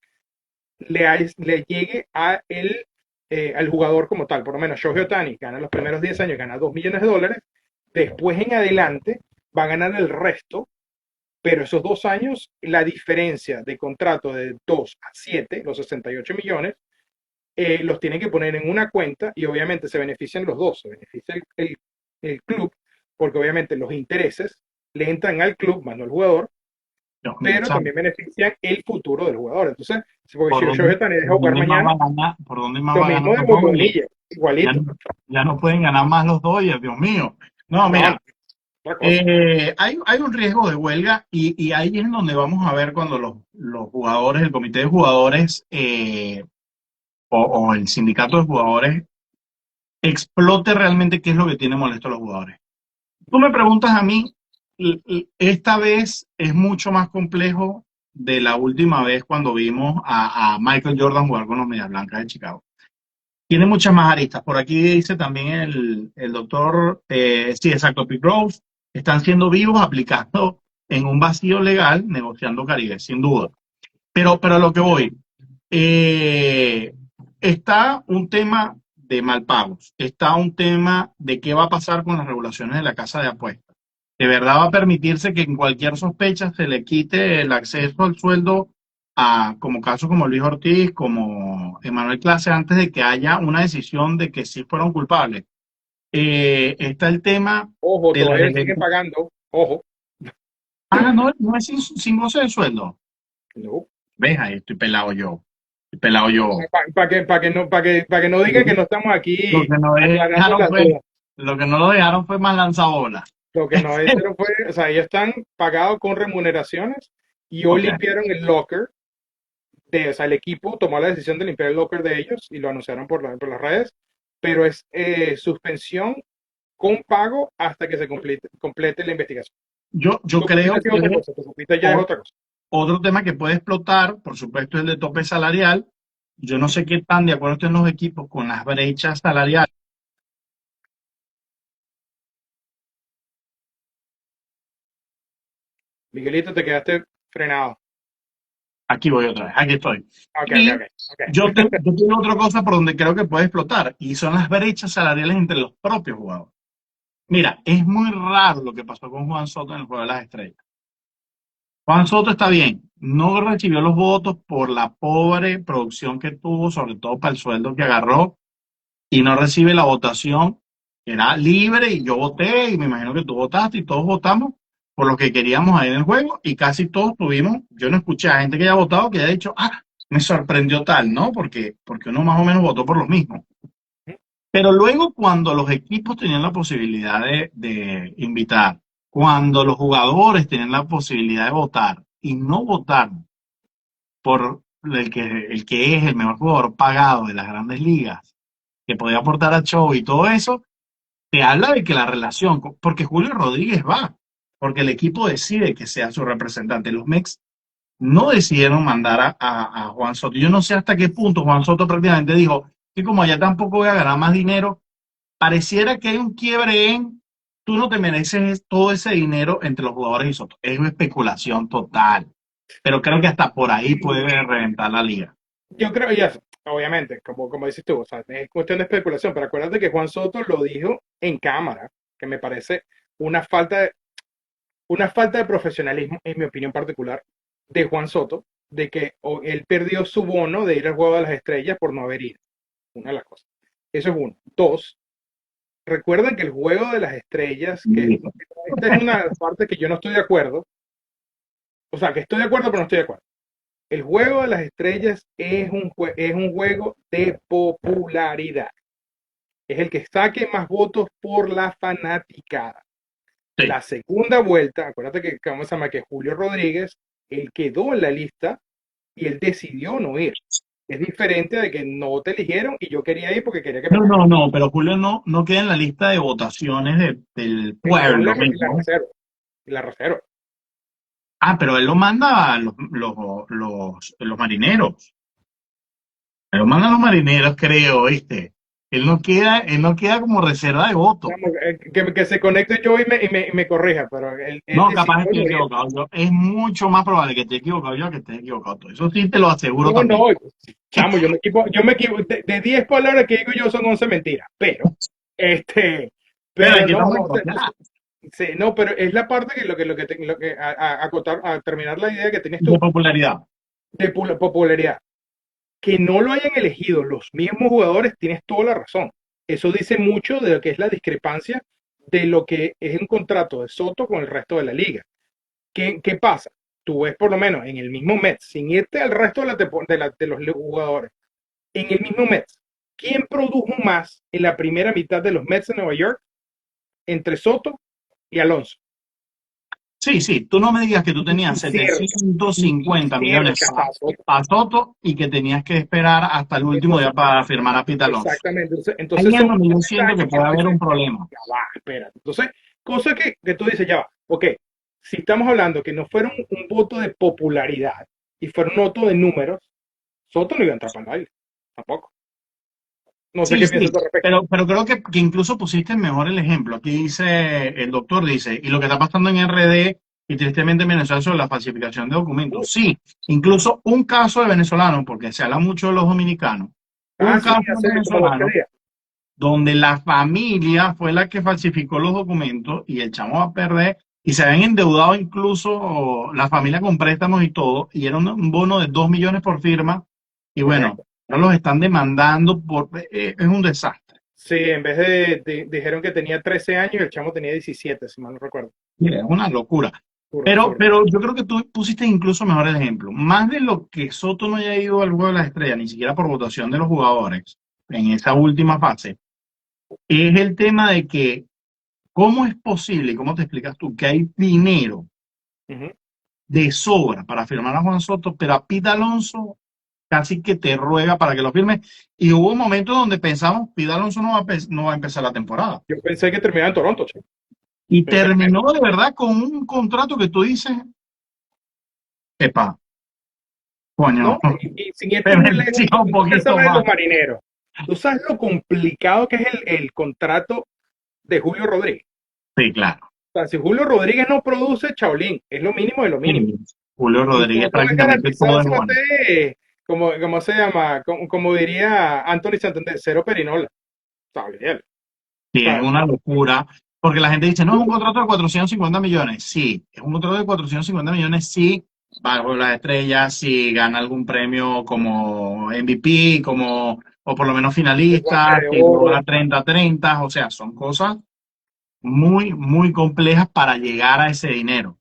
le llegue al jugador como tal. Por lo menos Shohei Ohtani gana los primeros 10 años, gana $2 millones. Después en adelante va a ganar el resto, pero esos 2 años, la diferencia de contrato de 2 a 7, los 68 millones, los tienen que poner en una cuenta y obviamente se benefician los dos, se beneficia el club, porque obviamente los intereses le entran al club más no al jugador, Dios mío, pero ¿sabes? también benefician el futuro del jugador. Entonces, porque ¿Por si dónde, Shohei Ohtani deja por jugar dónde más va mañana, a ganar? ¿Por dónde más lo va a ganar mismo de los Dodgers? Bonilla, Ya igualito. no, ya no pueden ganar más los Dodgers, Dios mío. No, No, no, mira, otra cosa. hay un riesgo de huelga y ahí es donde vamos a ver cuando los jugadores, el comité de jugadores o el sindicato de jugadores explote realmente qué es lo que tiene molesto a los jugadores. Tú me preguntas a mí, esta vez es mucho más complejo de la última vez cuando vimos a Michael Jordan jugar con los Medias Blancas de Chicago. Tiene muchas más aristas. Por aquí dice también el doctor, sí, exacto, Pete Rose, están siendo vivos aplicando en un vacío legal, negociando Caribe, sin duda. Pero a lo que voy, eh, está un tema de mal pagos, está un tema de qué va a pasar con las regulaciones de la casa de apuestas. ¿De verdad va a permitirse que en cualquier sospecha se le quite el acceso al sueldo a como casos como Luis Ortiz, como Emanuel Clase, antes de que haya una decisión de que sí fueron culpables? Está el tema Ojo, de las todavía le siguen elecciones. pagando. Ojo. Ah, no, no es sin goce de sueldo. No. Ves, ahí estoy pelado yo. Estoy pelado yo. Para que no digan que no estamos Lo aquí que no aclarando dejaron las fue, dudas. lo que no lo dejaron fue más lanzabola. Lo que no hicieron fue, o sea, ellos están pagados con remuneraciones y hoy Ok. limpiaron el locker o sea, el equipo tomó la decisión de limpiar el locker de ellos y lo anunciaron por las redes, pero es suspensión con pago hasta que se complete la investigación. Yo Tu copita creo sí es otra que cosa, tu copita ya es o- otra cosa. otro tema que puede explotar, por supuesto, es el de tope salarial. Yo no sé qué tan de acuerdo estén los equipos con las brechas salariales. Miguelito, te quedaste frenado. Aquí voy otra vez, aquí estoy. Ok, ok, Y ok, yo tengo otra cosa por donde creo que puede explotar, y son las brechas salariales entre los propios jugadores. Mira, es muy raro lo que pasó con Juan Soto en el Juego de las Estrellas. Juan Soto está bien, no recibió los votos por la pobre producción que tuvo, sobre todo para el sueldo que agarró, y no recibe la votación, que era libre, y yo voté, y me imagino que tú votaste, y todos votamos por lo que queríamos ahí en el juego, y casi todos tuvimos, yo no escuché a gente que haya votado que haya dicho, ah, me sorprendió tal, ¿no? Porque uno más o menos votó por los mismos. Pero luego cuando los equipos tenían la posibilidad de invitar cuando los jugadores tienen la posibilidad de votar y no votar por el que es el mejor jugador pagado de las grandes ligas, que podía aportar a show y todo eso, te habla de que la relación, porque Julio Rodríguez va, porque el equipo decide que sea su representante. Los Mex no decidieron mandar a Juan Soto. Yo no sé hasta qué punto Juan Soto prácticamente dijo que como allá tampoco voy a ganar más dinero, pareciera que hay un quiebre en tú no te mereces todo ese dinero entre los jugadores y Soto. Es una especulación total. Pero creo que hasta por ahí puede reventar la liga. Yo creo, ya, obviamente, como dices tú, o sea, es cuestión de especulación, pero acuérdate que Juan Soto lo dijo en cámara, que me parece una falta de, una falta de profesionalismo, en mi opinión particular, de Juan Soto, de que él perdió su bono de ir al Juego de las Estrellas por no haber ido. Una de las cosas. Eso es uno. Dos, recuerden que el Juego de las Estrellas, que esta es una parte que yo no estoy de acuerdo, o sea, que estoy de acuerdo, pero no estoy de acuerdo. El Juego de las Estrellas es un juego de popularidad. Es el que saque más votos por la fanaticada. Sí. La segunda vuelta, acuérdate que, ¿cómo se llama? Que Julio Rodríguez, él quedó en la lista y él decidió no ir. Es diferente de que no te eligieron y yo quería ir porque quería que me No, no, pagaran. no, pero Julio no queda en la lista de votaciones del Él quedó en pueblo la mismo. reserva. La reserva. Ah, pero él lo manda a los marineros. Él lo manda a los marineros, creo, ¿viste? Él no queda como reserva de voto. Vamos, que se conecte yo y me corrija, pero él No, capaz decidió estoy no ir. equivocado yo. Es mucho más probable que esté equivocado yo que esté equivocado tú. Eso sí te lo aseguro No, también. no, chamo, yo me equivoco, de 10 palabras que digo yo son 11 mentiras, este, Pero pero aquí no, estamos no, en confianza sí, no, pero es la parte que a terminar la idea que tienes de tú popularidad. de popularidad, que no lo hayan elegido los mismos jugadores, tienes toda la razón. Eso dice mucho de lo que es la discrepancia de lo que es un contrato de Soto con el resto de la liga. ¿Qué pasa? Tú ves por lo menos en el mismo Mets, sin irte al resto de los jugadores, en el mismo Mets, ¿quién produjo más en la primera mitad de los Mets de Nueva York entre Soto y Alonso? Sí, sí, tú no me digas que tú Ni tenías cerca, 750 ni millones cerca pasó. para Soto y que tenías que esperar hasta el último día Entonces, para firmar a Pete Alonso. exactamente. Ahí Entonces es son donde yo siento que detalles que puede tú haber dices, un problema. ya va, espérate. Entonces, cosa que tú dices, ya va, ok, si estamos hablando que no fueron un voto de popularidad y fueron un voto de números, Soto no iba a entrar para el baile, tampoco. No sé Sí, qué sí, piensas tú al respecto. pero creo que incluso pusiste mejor el ejemplo. Aquí dice, el doctor dice, y lo que está pasando en RD y tristemente en Venezuela sobre la falsificación de documentos. Sí, incluso un caso de venezolano, porque se habla mucho de los dominicanos, un Sí, caso de hace como 2 o 3 venezolano días. donde la familia fue la que falsificó los documentos y el chamo va a perder y se habían endeudado incluso la familia con préstamos y todo, y era un bono de 2 millones por firma, y bueno, Correcto. ahora los están demandando es un desastre. Sí, en vez dijeron que tenía 13 años y el chamo tenía 17, si mal no recuerdo. Mira, es una locura. Pero, Absurdo. pero yo creo que tú pusiste incluso mejor el ejemplo. Más de lo que Soto no haya ido al juego de las estrellas, ni siquiera por votación de los jugadores en esa última fase, es el tema de que ¿cómo es posible, y cómo te explicas tú, que hay dinero Ujú. de sobra para firmar a Juan Soto, pero a Pete Alonso casi que te ruega para que lo firme? Y hubo un momento donde pensamos, Pete Alonso no va a empezar la temporada. Yo pensé que terminaba en Toronto, chico. Y Sinceramente. terminó de verdad con un contrato que tú dices, epa, coño, ¿No? Y sin me irte muy lejos, mereció un tú que poquito sabes de más. los marineros, tú sabes lo complicado que es el contrato de Julio Rodríguez. Sí, claro. O sea, si Julio Rodríguez no produce, Chaolín, es lo mínimo de lo Sí, mínimo. Julio Y Rodríguez Soto es prácticamente garantizado, todo es se bueno. bate, como se llama, como diría Anthony Santander, cero perinola. ¿Sabes? Sí, es ¿Sabes? una locura, porque la gente dice, no, es un contrato de 450 millones. Sí, es un contrato de 450 millones, sí, bajo las estrellas, si gana algún premio como MVP, o por lo menos El guante finalista, de si logra oro. 30-30, o sea, son cosas muy, muy complejas para llegar a ese dinero.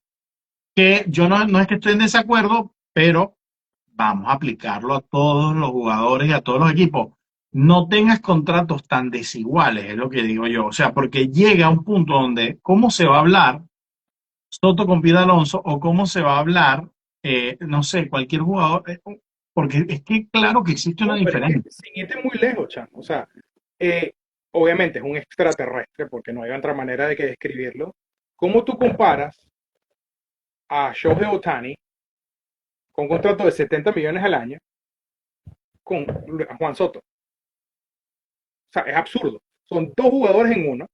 Que yo no es que estoy en desacuerdo, pero vamos a aplicarlo a todos los jugadores y a todos los equipos. No tengas contratos tan desiguales, es lo que digo yo. O sea, porque llega un punto donde, ¿cómo se va a hablar? Soto con Pete Alonso o cómo se va a hablar, no sé, cualquier jugador, porque es que claro que existe una No, pero es que diferencia. sin irte muy lejos, Chan. O sea, eh, obviamente es un extraterrestre, porque no hay otra manera de que describirlo. ¿Cómo tú comparas a Shohei Ohtani con un contrato de 70 millones al año con Juan Soto? O sea, es absurdo. Son dos jugadores en uno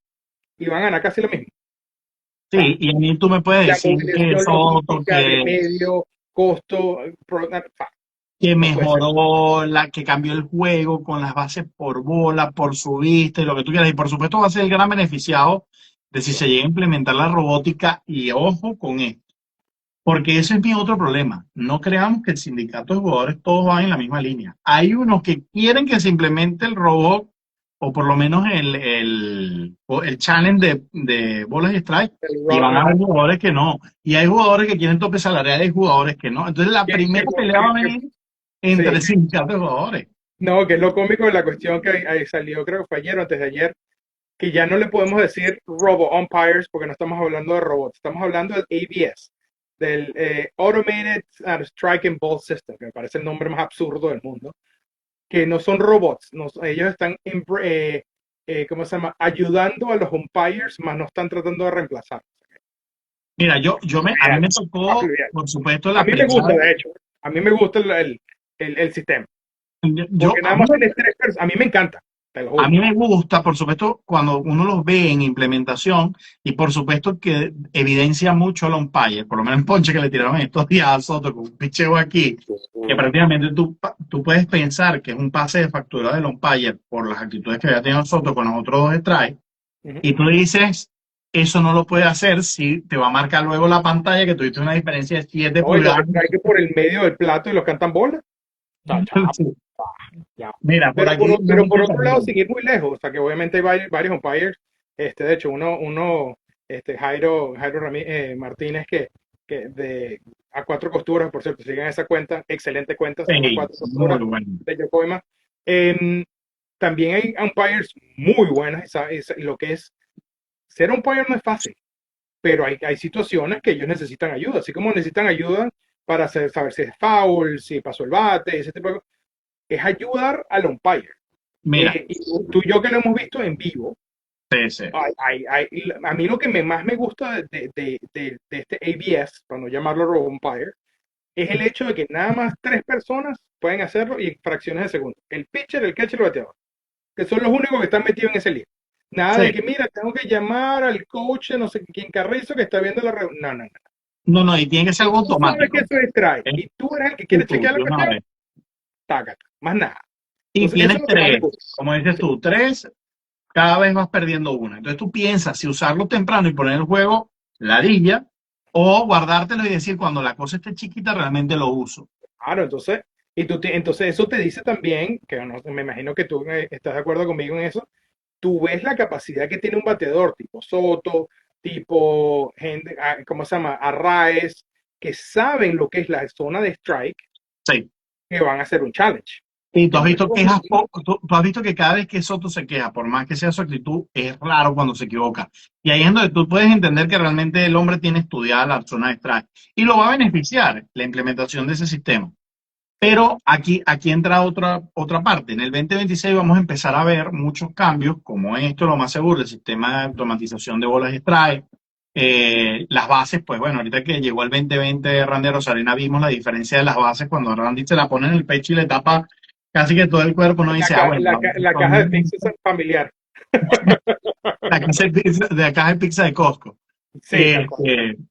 y van a ganar casi lo mismo. O sea, Sí, y a mí tú me puedes la decir que movilización Soto, logística de medio, costo, o sea, que no puede ser. mejoró, que cambió el juego con las bases por bola, por su vista y lo que tú quieras. Y por supuesto va a ser el gran beneficiado de si se llega a implementar la robótica y ojo con esto. Porque ese es mi otro problema. No creamos que el sindicato de jugadores todos van en la misma línea. Hay unos que quieren que se implemente el robot o por lo menos el challenge de bolas y strike El y van a haber Ajá. jugadores que no. Y hay jugadores que quieren tope salarial y hay jugadores que no. Entonces la primera pelea va a venir Sí, entre sindicatos de jugadores. no, que es lo cómico de la cuestión que ahí salió, creo que fue ayer o antes de ayer, que ya no le podemos decir robo umpires porque no estamos hablando de robots, estamos hablando del ABS, del Automated Strike and Ball System, que me parece el nombre más absurdo del mundo, que no son robots, ellos están, ¿cómo se llama?, ayudando a los umpires, más no están tratando de reemplazar. Mira, a mí Fluvial, me tocó, fluvial. por supuesto, A la mí me primera gusta, vez. de hecho, a mí me gusta el sistema, Yo, porque nada más tienes tres personas, a mí me encanta, te lo A juro. mí me gusta, por supuesto, cuando uno los ve en implementación y por supuesto que evidencia mucho al umpire, por lo menos en Ponche que le tiraron estos días a Soto con un picheo aquí, que prácticamente tú puedes pensar que es un pase de factura del umpire por las actitudes que había tenido Soto con los otros dos strikes, Ujú. y tú dices, eso no lo puede hacer si te va a marcar luego la pantalla que tuviste una diferencia de 7 No, y los pulgadas. strikes por el medio del plato y los cantan bola. Cha, cha, ya. Mira, por aquí Pero Dani por otro lado, Casarín. sin ir muy lejos, o sea que obviamente hay varios umpires, de hecho, Jairo Martínez, que de a cuatro costuras, por cierto, sigan esa cuenta, excelente cuenta, se llama Sí, Cuatro muy Costuras bueno. de Yokohama. Em, También hay umpires muy buenos, lo que es, ser umpire no es fácil, pero hay situaciones que ellos necesitan ayuda, así como necesitan ayuda para saber si es foul, si pasó el bate, ese tipo de cosas, es ayudar al umpire. Mira, Y tú y yo que lo hemos visto en vivo, sí, sí. a mí lo que más me gusta de este ABS, para no llamarlo Robo Umpire, es el hecho de que nada más tres personas pueden hacerlo y en fracciones de segundo. El pitcher, el catcher y el bateador, que son los únicos que están metidos en ese lío. Nada de Sí. que, mira, tengo que llamar al coach, no sé quién Carrizo, que está viendo la reunión. No, no, no. No, no, y tiene que ser Si algo tú sabes que automático. eso es strike ¿Eh? y tú eres el que quiere Tú, chequear la de una cuestión, vez. tácata, más nada. Y Entonces, eso es tienes lo que más me tres, gusta. como dices Sí. tú, tres, cada vez vas perdiendo una. Entonces tú piensas si usarlo temprano y poner el juego ladilla o guardártelo y decir cuando la cosa esté chiquita realmente lo uso. Claro, entonces, entonces eso te dice también, que me imagino que tú estás de acuerdo conmigo en eso, tú ves la capacidad que tiene un bateador tipo Soto, tipo, ¿cómo se llama? Arraez, que saben lo que es la zona de strike, Sí. que van a hacer un challenge. Y tú Que has no es visto lo quejas, mismo. tú has visto que cada vez que Soto se queja, por más que sea su actitud, es raro cuando se equivoca. Y ahí es donde tú puedes entender que realmente el hombre tiene estudiada la zona de strike. Y lo va a beneficiar la implementación de ese sistema. Sí, Pero aquí entra otra parte. En el 2026 vamos a empezar a ver muchos cambios, como esto, lo más seguro, el sistema de automatización de bolas y strike. Las bases, pues bueno, ahorita que llegó el 2020 de Randy Rosarena vimos la diferencia de las bases cuando Randy se la pone en el pecho y le tapa casi que todo el cuerpo, uno dice, ah, bueno, la caja de pizza es familiar. de acá es pizza de Costco. Sí, tal cual. Este, Sí.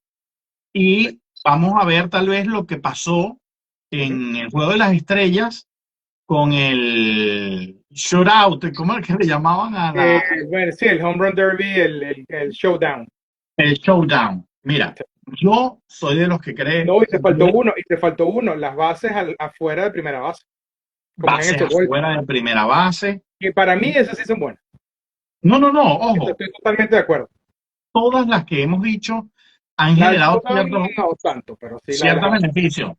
y vamos a ver tal vez lo que pasó Ujú. en el Juego de las Estrellas con el shootout, ¿cómo es que le llamaban a Bueno, sí, el Home Run Derby, el Showdown. el showdown? Mira, yo soy de los que cree No, que y te faltó uno, las bases afuera de primera base, como es en el bases softball. afuera de primera base. Que para mí esas sí son buenas. No, no, no, ojo, Estoy totalmente de acuerdo. todas las que hemos dicho han La del generado showdown no tanto, pero sí la de las ciertos bases. beneficios.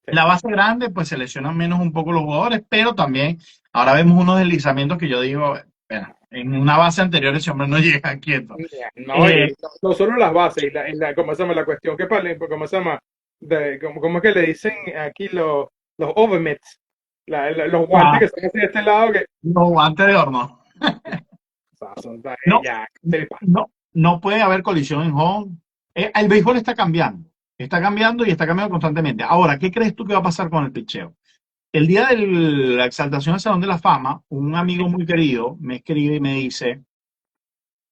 Sí. La base grande, pues se lesionan menos un poco los jugadores, pero también ahora vemos unos deslizamientos que yo digo, bueno, En una base anterior ese hombre no llega quieto. No, Eh, y no solo las bases, ¿cómo se llama la cuestión? ¿Cómo se llama? ¿Cómo es que le dicen aquí los overmits? Los guantes ah, que están así de este lado que no, antes de horno. o sea, No, ya se le pasa. no puede haber colisión en home. El béisbol está cambiando y está cambiando constantemente. Ahora, ¿qué crees tú que va a pasar con el picheo? El día de la exaltación al Salón de la Fama, un amigo muy querido me escribe y me dice,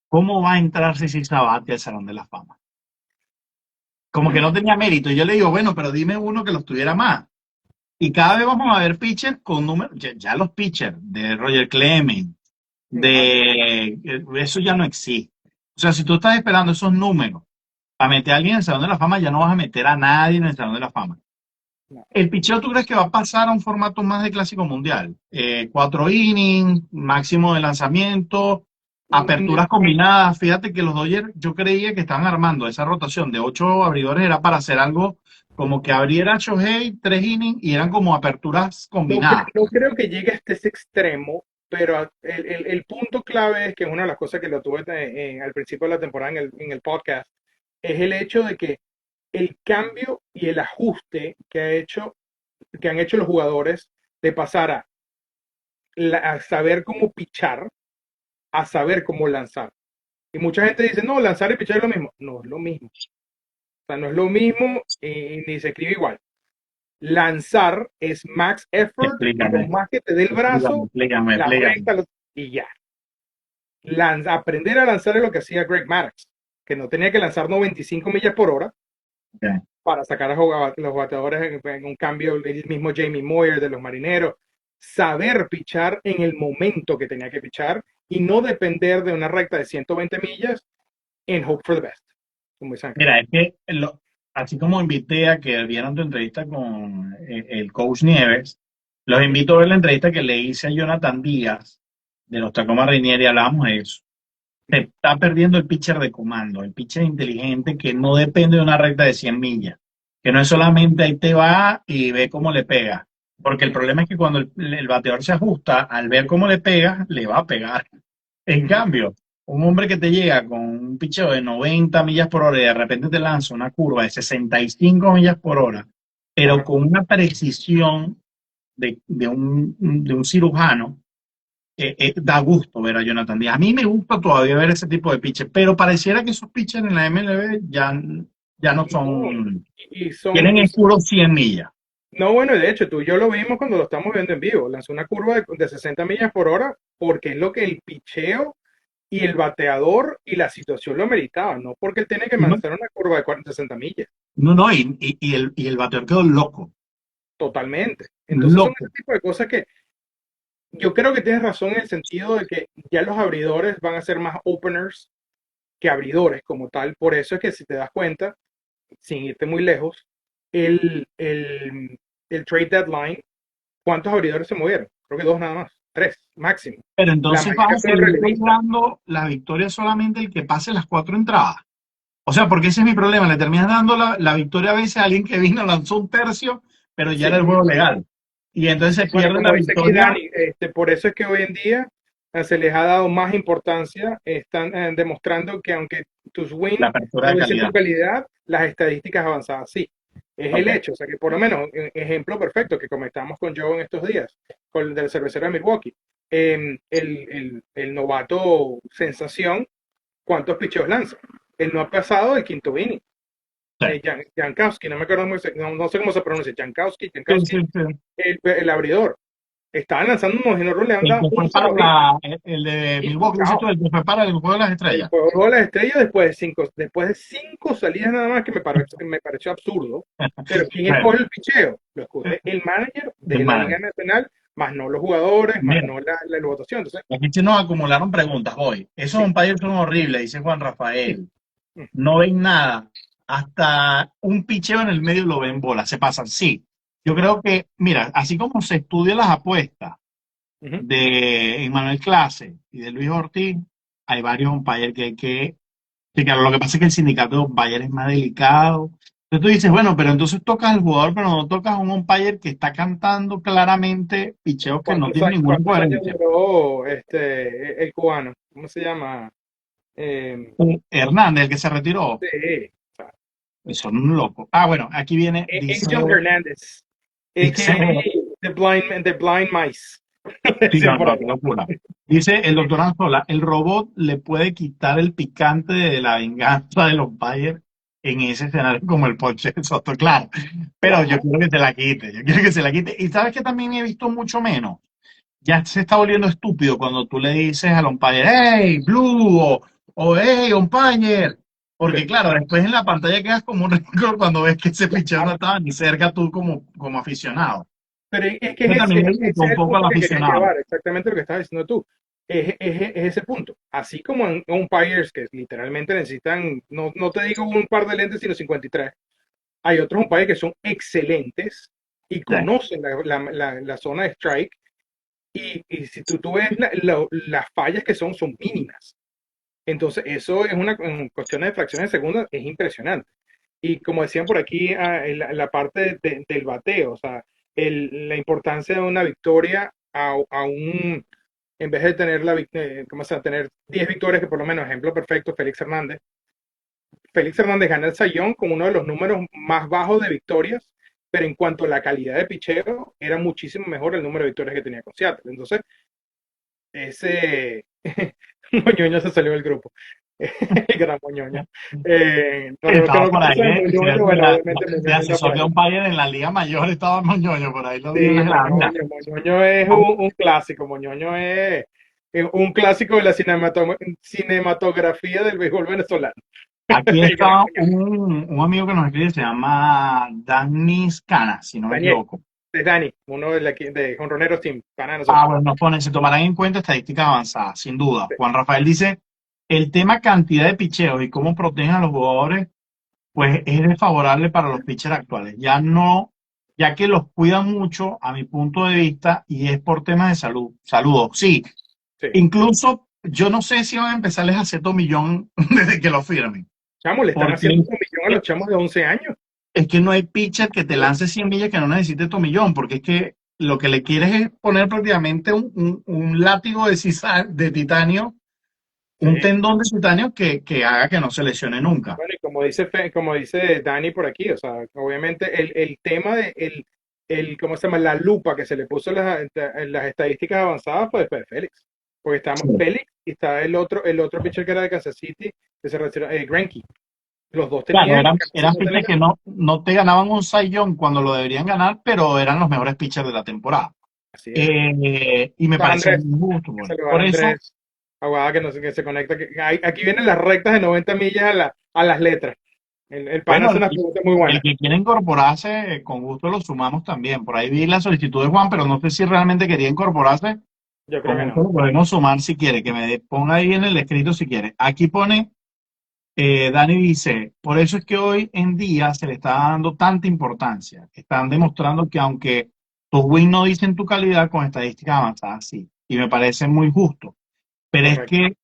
¿cómo va a entrar Ceci Sabathia al Salón de la Fama? Como que no tenía mérito. Y yo le digo, bueno, pero dime uno que los tuviera más. Y cada vez vamos a ver pitchers con números, ya los pitchers de Roger Clemens, No, eso ya no existe. O sea, si tú estás esperando esos números para meter a alguien en el Salón de la Fama, ya no vas a meter a nadie en el Salón de la Fama. no. ¿El picheo tú crees que va a pasar a un formato más de Clásico Mundial? 4 innings, máximo de lanzamiento, Mm, aperturas combinadas. Fíjate que los Dodgers, yo creía que estaban armando esa rotación de 8 abridores, era para hacer algo como que abriera Shohei 3 innings y eran como aperturas combinadas. no creo que llegue hasta ese extremo, pero el punto clave es que una de las cosas que lo tuve al principio de la temporada en el podcast es el hecho de que el cambio y el ajuste que han hecho los jugadores de pasar a saber cómo pichar a saber cómo lanzar. Y mucha gente dice, no, lanzar y pichar es lo mismo. No es lo mismo. O sea, no es lo mismo y ni se escribe igual. Lanzar es max effort y lo Explícame, más que te dé el explícame, brazo, explícame, la explícame. recta y ya. Aprender a lanzar es lo que hacía Greg Maddux, que no tenía que lanzar 95 millas por hora Ok. para sacar a los bateadores en un cambio, el mismo Jamie Moyer de los Marineros, saber pichar en el momento que tenía que pichar y no depender de una recta de 120 millas en hope for the best, como dicen acá. Mira, es que así como invité a que vieran tu entrevista con el coach Nieves, los Ujú. invito a ver la entrevista que le hice a Jonathan Díaz de los Tacoma Rainieri y hablamos de eso. Se está perdiendo el pitcher de comando, el pitcher inteligente que no depende de una recta de 100 millas, que no es solamente ahí te va y ve cómo le pega. Porque el problema es que cuando el bateador se ajusta, al ver cómo le pega, le va a pegar. En Ujú. cambio, un hombre que te llega con un picheo de 90 millas por hora y de repente te lanza una curva de 65 millas por hora, pero Ajá. con una precisión de un cirujano, da gusto ver a Jonathan Díaz. A mí me gusta todavía ver ese tipo de pitches, pero pareciera que esos pitchers en la MLB ya no No, son, y son, tienen y el son- puro 100 millas. no, bueno, de hecho, tú y yo lo vimos cuando lo estamos viendo en vivo. Lanzó una curva de 60 millas por hora porque es lo que el picheo y el bateador y la situación lo meritaban, no porque él tiene que No, lanzar una curva de 40, 60 millas. no, no, y el bateador quedó loco, Totalmente. Entonces son loco. ese tipo de cosas que yo creo que tienes razón en el sentido de que ya los abridores van a ser más openers que abridores como tal. Por eso es que si te das cuenta, sin irte muy lejos, el, el, el trade deadline, ¿cuántos abridores se movieron? Creo que dos nada más, tres máximo. Pero La entonces vas mayoría a fueron seguir relevistas. dando la victoria solamente el que pase las 4 entradas. O sea, porque ese es mi problema. Le terminas dando la victoria a veces a alguien que vino, lanzó un tercio, pero ya era el Sí, juego legal. Y entonces se bueno, pierde la como dice aquí victoria, Dani, por eso es que hoy en día se les ha dado más importancia, están demostrando que aunque tus la wins apertura no de dicen tu calidad. calidad, las estadísticas avanzadas sí. Es el Ok. hecho, o sea que por lo menos, ejemplo perfecto que comentamos con Joe en estos días, con el del cervecero de Milwaukee, el novato sensación, ¿cuántos picheos lanza? Él no ha pasado el quinto inning. Sí, Jankowski, no me acuerdo, no sé cómo se pronuncia, sí, Jankowski, sí, sí. el abridor. Estaban lanzando unos y le han El dado que un fue solo para hit el de y Milwaukee, dices tú, chao. el que fue para el juego de las El estrellas. juego de las estrellas después de cinco salidas nada más que me pareció absurdo. Pero ¿quién Bueno, escoge el picheo? Lo escoge el manager el de la Liga manager. Nacional, más no los jugadores, más Mira, no la votación. Entonces, aquí se nos acumularon preguntas hoy. Esos sí. umpires son horribles, dice Juan Rafael. No ven nada. Hasta un picheo en el medio lo ven bola, se pasan. Sí, yo creo que, mira, así como se estudian las apuestas Ujú. de Emmanuel Clase y de Luis Ortiz, hay varios umpires que hay que explicar. Lo que pasa es que el sindicato de umpires es más delicado Entonces tú dices, bueno, pero entonces tocas al jugador, pero no tocas a un umpire que está cantando claramente picheos que no tienen ninguna Cuántos años coherencia. duró el cubano? ¿Cómo se llama? Eh, Hernández, el que se retiró, sí, o sea, son un loco. Ah, bueno, aquí viene, Angel Hernández, dice, a.k.a. The Blind Mice. sí, Decían no, por no, ahí. qué locura. Dice el doctor Anzola, el robot le puede quitar el picante de la venganza de los Bayern en ese escenario como el Poche de Soto, claro. Pero yo Claro. quiero que se la quite, yo quiero que se la quite. Y sabes que también he visto mucho menos. Ya se está volviendo estúpido cuando tú le dices al umpire, hey, Blue, o hey, umpire. Porque Sí, claro, después en la pantalla quedas como un récord cuando ves que ese picheo no claro. estaba ni cerca tú como aficionado. Pero es que Eso también le ese gustó es un el poco al punto que quería aficionado. llevar, exactamente lo que estabas diciendo tú. Es ese punto. Así como en umpires que literalmente necesitan, no te digo un par de lentes, sino 53. Hay otros umpires que son excelentes y Sí. conocen la zona de strike. Y si tú ves las fallas que son mínimas. Entonces, eso es en cuestión de fracciones de segundos, es impresionante. Y como decían por aquí, la parte del bateo, o sea, la importancia de una victoria en vez de tener ¿cómo se llama? Tener 10 victorias, que por lo menos, ejemplo perfecto, Félix Hernández. Félix Hernández gana el Sayón con uno de los números más bajos de victorias, pero en cuanto a la calidad de picheo, era muchísimo mejor el número de victorias que tenía con Seattle. Entonces, ese Moñoño se salió del grupo. El gran Moñoño. Para los que Estaba no por ahí, conocen, Moñoño, bueno, obviamente de Moñoño anda por asesor de ahí. umpire en la Liga Mayor estaba Moñoño, por ahí lo vi en Sí, la granja. Moñoño es un clásico. Moñoño es un clásico de la cinematografía del béisbol venezolano. Aquí El gran está Moñoño. un amigo que nos escribe, se llama Danis Cana, si no me Daniel, equivoco. es Dani, uno de Jonroneros Team, pana de Ah, nosotros. bueno, nos pone, se tomarán en cuenta estadísticas avanzadas, sin duda. Juan Rafael dice, el tema cantidad de picheos y cómo protegen a los jugadores, pues es desfavorable para los pitchers actuales. Ya no, ya que los cuidan mucho, a mi punto de vista, y es por temas de salud. Saludos. Sí, Sí. incluso yo no sé si van a empezarles a hacer tomillón desde que lo firmen, Chamo, le están haciendo porque un millón a los chamos de 11 años. es que no hay pitcher que te lance 100 millas que no necesite tomillón, porque es que lo que le quieres es poner prácticamente un látigo de titanio, un Sí. tendón de titanio que haga que no se lesione nunca. Bueno, y como dice Dani por aquí, o sea, obviamente el tema de ¿cómo se llama? La lupa que se le puso en las estadísticas avanzadas fue Félix. Porque estamos Sí. Félix y está el otro pitcher que era de Kansas City, que se retiró, Greinke. Los dos Claro, tenían, casi eran no tenían. pitchers que no te ganaban un Cy Young cuando lo deberían ganar, pero eran los mejores pitchers de la temporada. Así es. Y me Está parece Andrés, muy justo. que Bueno. se lo va a Por eso, Andrés Aguada, que no sé, que se conecta. Aquí vienen las rectas de 90 millas a las letras. El pana bueno, hace una pregunta muy el buena. que quiera incorporarse, con gusto lo sumamos también. Por ahí vi la solicitud de Juan, pero no sé si realmente quería incorporarse. Yo creo Con que gusto no. lo podemos sumar si quiere, que ponga ahí en el escrito si quiere. Aquí pone, Dani dice, por eso es que hoy en día se le está dando tanta importancia. Están demostrando que aunque tus wins no dicen tu calidad, con estadísticas avanzadas sí. Y me parece muy justo. Pero es Correcto. que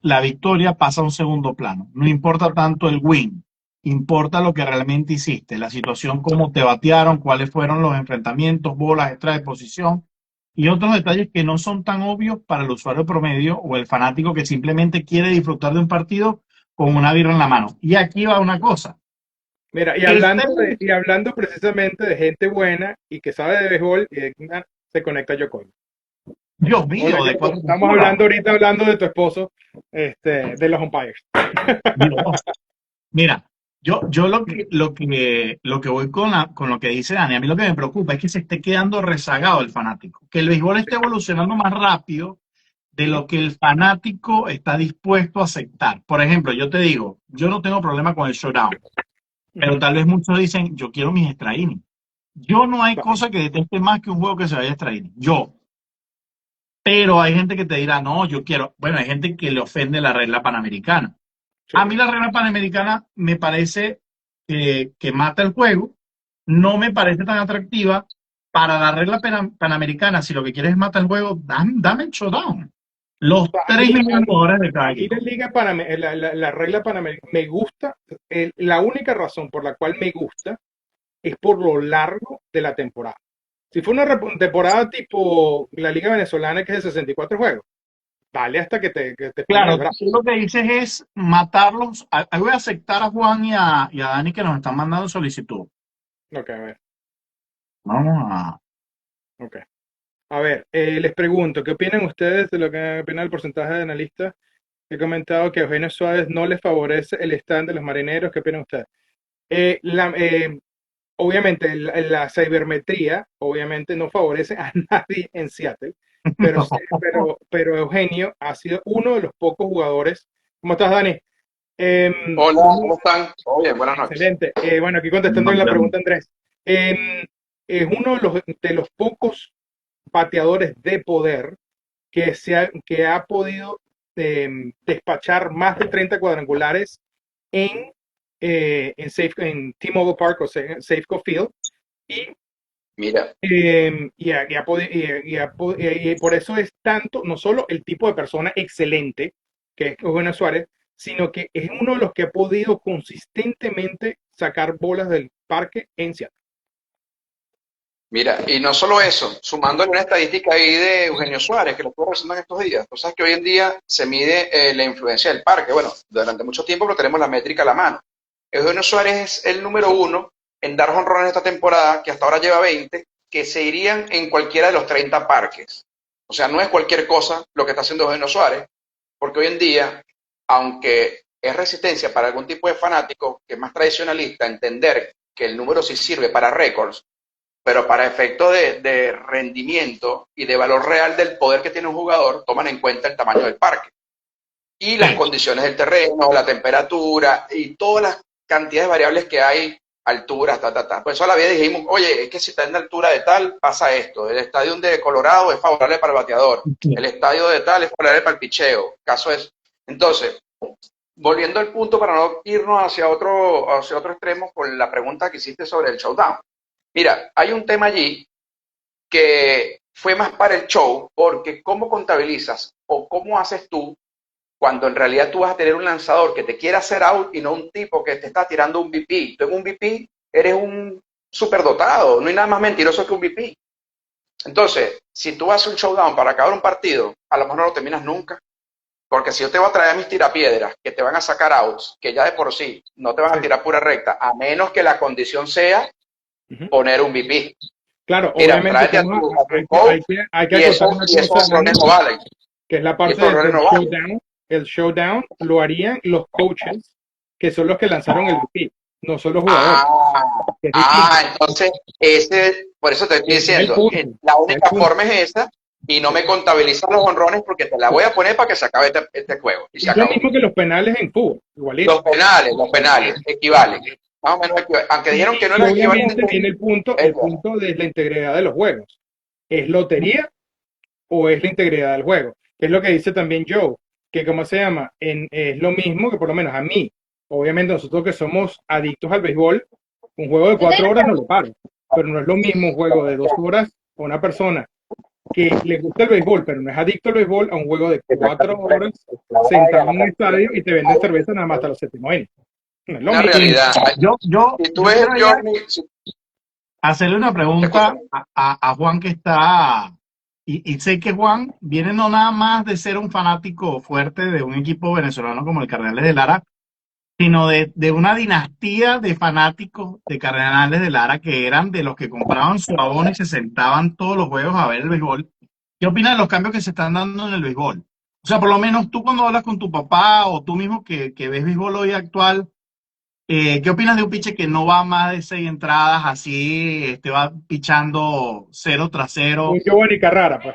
la victoria pasa a un segundo plano. No importa tanto el win, importa lo que realmente hiciste, la situación, cómo te batearon, cuáles fueron los enfrentamientos, bolas, extra de posición y otros detalles que no son tan obvios para el usuario promedio o el fanático que simplemente quiere disfrutar de un partido con una birra en la mano. Y aquí va una cosa. Mira, Este, y hablando precisamente de gente buena y que sabe de béisbol, se conecta Yokoi. Dios Hola, mío, de Yoko. cuatro Estamos culturas. hablando ahorita hablando de tu esposo, de los umpires. Dios. Mira, yo lo que voy con lo que dice Dani, a mí lo que me preocupa es que se esté quedando rezagado el fanático, que el béisbol esté evolucionando más rápido de Ujú, lo que el fanático está dispuesto a aceptar. Por ejemplo, yo te digo, yo no tengo problema con el showdown, pero ujú. tal vez muchos dicen, yo quiero mis extra innings. Yo no hay Claro, cosa que deteste más que un juego que se vaya a extra innings. Yo. Pero hay gente que te dirá, no, yo quiero. Bueno, hay gente que le ofende la regla panamericana. sí. A mí la regla panamericana me parece que mata el juego, no me parece tan atractiva. Para la regla panamericana, si lo que quieres es matar el juego, dame el showdown. Los tres A mejores mí, jugadores de a cada mí equipo. la regla panamericana me gusta. La única razón por la cual me gusta es por lo largo de la temporada. Si fue una temporada tipo la Liga Venezolana, que es de 64 juegos, dale hasta que te pongan el Claro, brazo. tú lo que dices es matarlos. Ahí voy a aceptar a Juan y a Dani que nos están mandando solicitud. Ok, a ver, Vamos a. ok. A ver, les pregunto, ¿qué opinan ustedes de lo que opina el porcentaje de analistas? He comentado que a Eugenio Suárez no les favorece el stand de los marineros. ¿Qué opinan ustedes? Eh, la, eh, Obviamente, la cibermetría, obviamente, no favorece a nadie en Seattle, pero, pero Eugenio ha sido uno de los pocos jugadores. ¿Cómo estás, Dani? Hola, Uno, ¿cómo están? Todo bien, buenas noches. excelente. Bueno, aquí contestando la pregunta, Andrés. Es uno de los pocos bateadores de poder que ha podido despachar más de 30 cuadrangulares en, en T-Mobile Park o Safeco Field. Y, Mira, y por eso es tanto, no solo el tipo de persona excelente que es Eugenio Suárez, sino que es uno de los que ha podido consistentemente sacar bolas del parque en Seattle. mira, y no solo eso, sumándole una estadística ahí de Eugenio Suárez, que lo estuve revisando en estos días. Tú sabes que hoy en día se mide la influencia del parque. Bueno, durante mucho tiempo pero tenemos la métrica a la mano. Eugenio Suárez es el número uno en dar jonrones esta temporada, que hasta ahora lleva 20, que se irían en cualquiera de los 30 parques. O sea, no es cualquier cosa lo que está haciendo Eugenio Suárez, porque hoy en día, aunque es resistencia para algún tipo de fanático que es más tradicionalista, entender que el número sí sirve para récords, pero para efecto de rendimiento y de valor real del poder que tiene un jugador, toman en cuenta el tamaño del parque y las Sí. condiciones del terreno, la temperatura y todas las cantidades de variables que hay, alturas, ta. Por eso a la vez dijimos, oye, es que si está en la altura de tal, pasa esto. El estadio de Colorado es favorable para el bateador. El estadio de tal es favorable para el picheo. Caso es. Entonces, volviendo al punto para no irnos hacia otro extremo con la pregunta que hiciste sobre el showdown. Mira, hay un tema allí que fue más para el show, porque cómo contabilizas o cómo haces tú cuando en realidad tú vas a tener un lanzador que te quiera hacer out y no un tipo que te está tirando un VP. Tú en un VP eres un superdotado, no hay nada más mentiroso que un VP. Entonces, si tú haces un showdown para acabar un partido, a lo mejor no lo terminas nunca. Porque si yo te voy a traer a mis tirapiedras que te van a sacar outs, que ya de por sí no te van a Sí. tirar pura recta, a menos que la condición sea Uh-huh. poner un VP. Claro, Mira, obviamente tráete a tu coach hay que y, acotar una y esos cosa, Dani, honrones no valen. que es la Y parte esos honrones del no valen. showdown. El showdown lo harían los coaches, que son los que lanzaron el VP, no son los jugadores, Ah, que es distinto. entonces, por eso te estoy Ese es el diciendo, punto. la Ese es el única punto. forma es esa y no Sí. me contabilizan los honrones porque te la voy a poner para que se acabe este juego y se Es lo acabó. mismo que los penales en fútbol, igualito. Los penales, equivalen. Más o menos equivalen. Aunque dijeron que no Y eran obviamente equivalentes, viene es el bueno. punto de la integridad de los juegos. ¿Es lotería o es la integridad del juego? Es lo que dice también Joe, que ¿cómo se llama? Es lo mismo que por lo menos a mí. Obviamente nosotros que somos adictos al béisbol, un juego de 4 horas no lo paro, pero no es lo mismo un juego de 2 horas o una persona que le gusta el béisbol, pero no es adicto al béisbol, a un juego de 4 horas sentado en un estadio y te venden cerveza nada más hasta los séptimos innings. No es lo Una mismo. Sí. realidad. Si tú Yo ves, quiero ya Johnny, hacerle una escucha, pregunta a Juan que está, y sé que Juan viene no nada más de ser un fanático fuerte de un equipo venezolano como el Cardenales de Lara, sino de una dinastía de fanáticos de Cardenales de Lara que eran de los que compraban su abono y se sentaban todos los juegos a ver el béisbol. ¿Qué opinas de los cambios que se están dando en el béisbol? O sea, por lo menos tú cuando hablas con tu papá o tú mismo que ves béisbol hoy actual, ¿qué opinas de un pitcher que no va más de 6 entradas, así, va pichando cero tras Un cero, Giovanni Carrara, pues.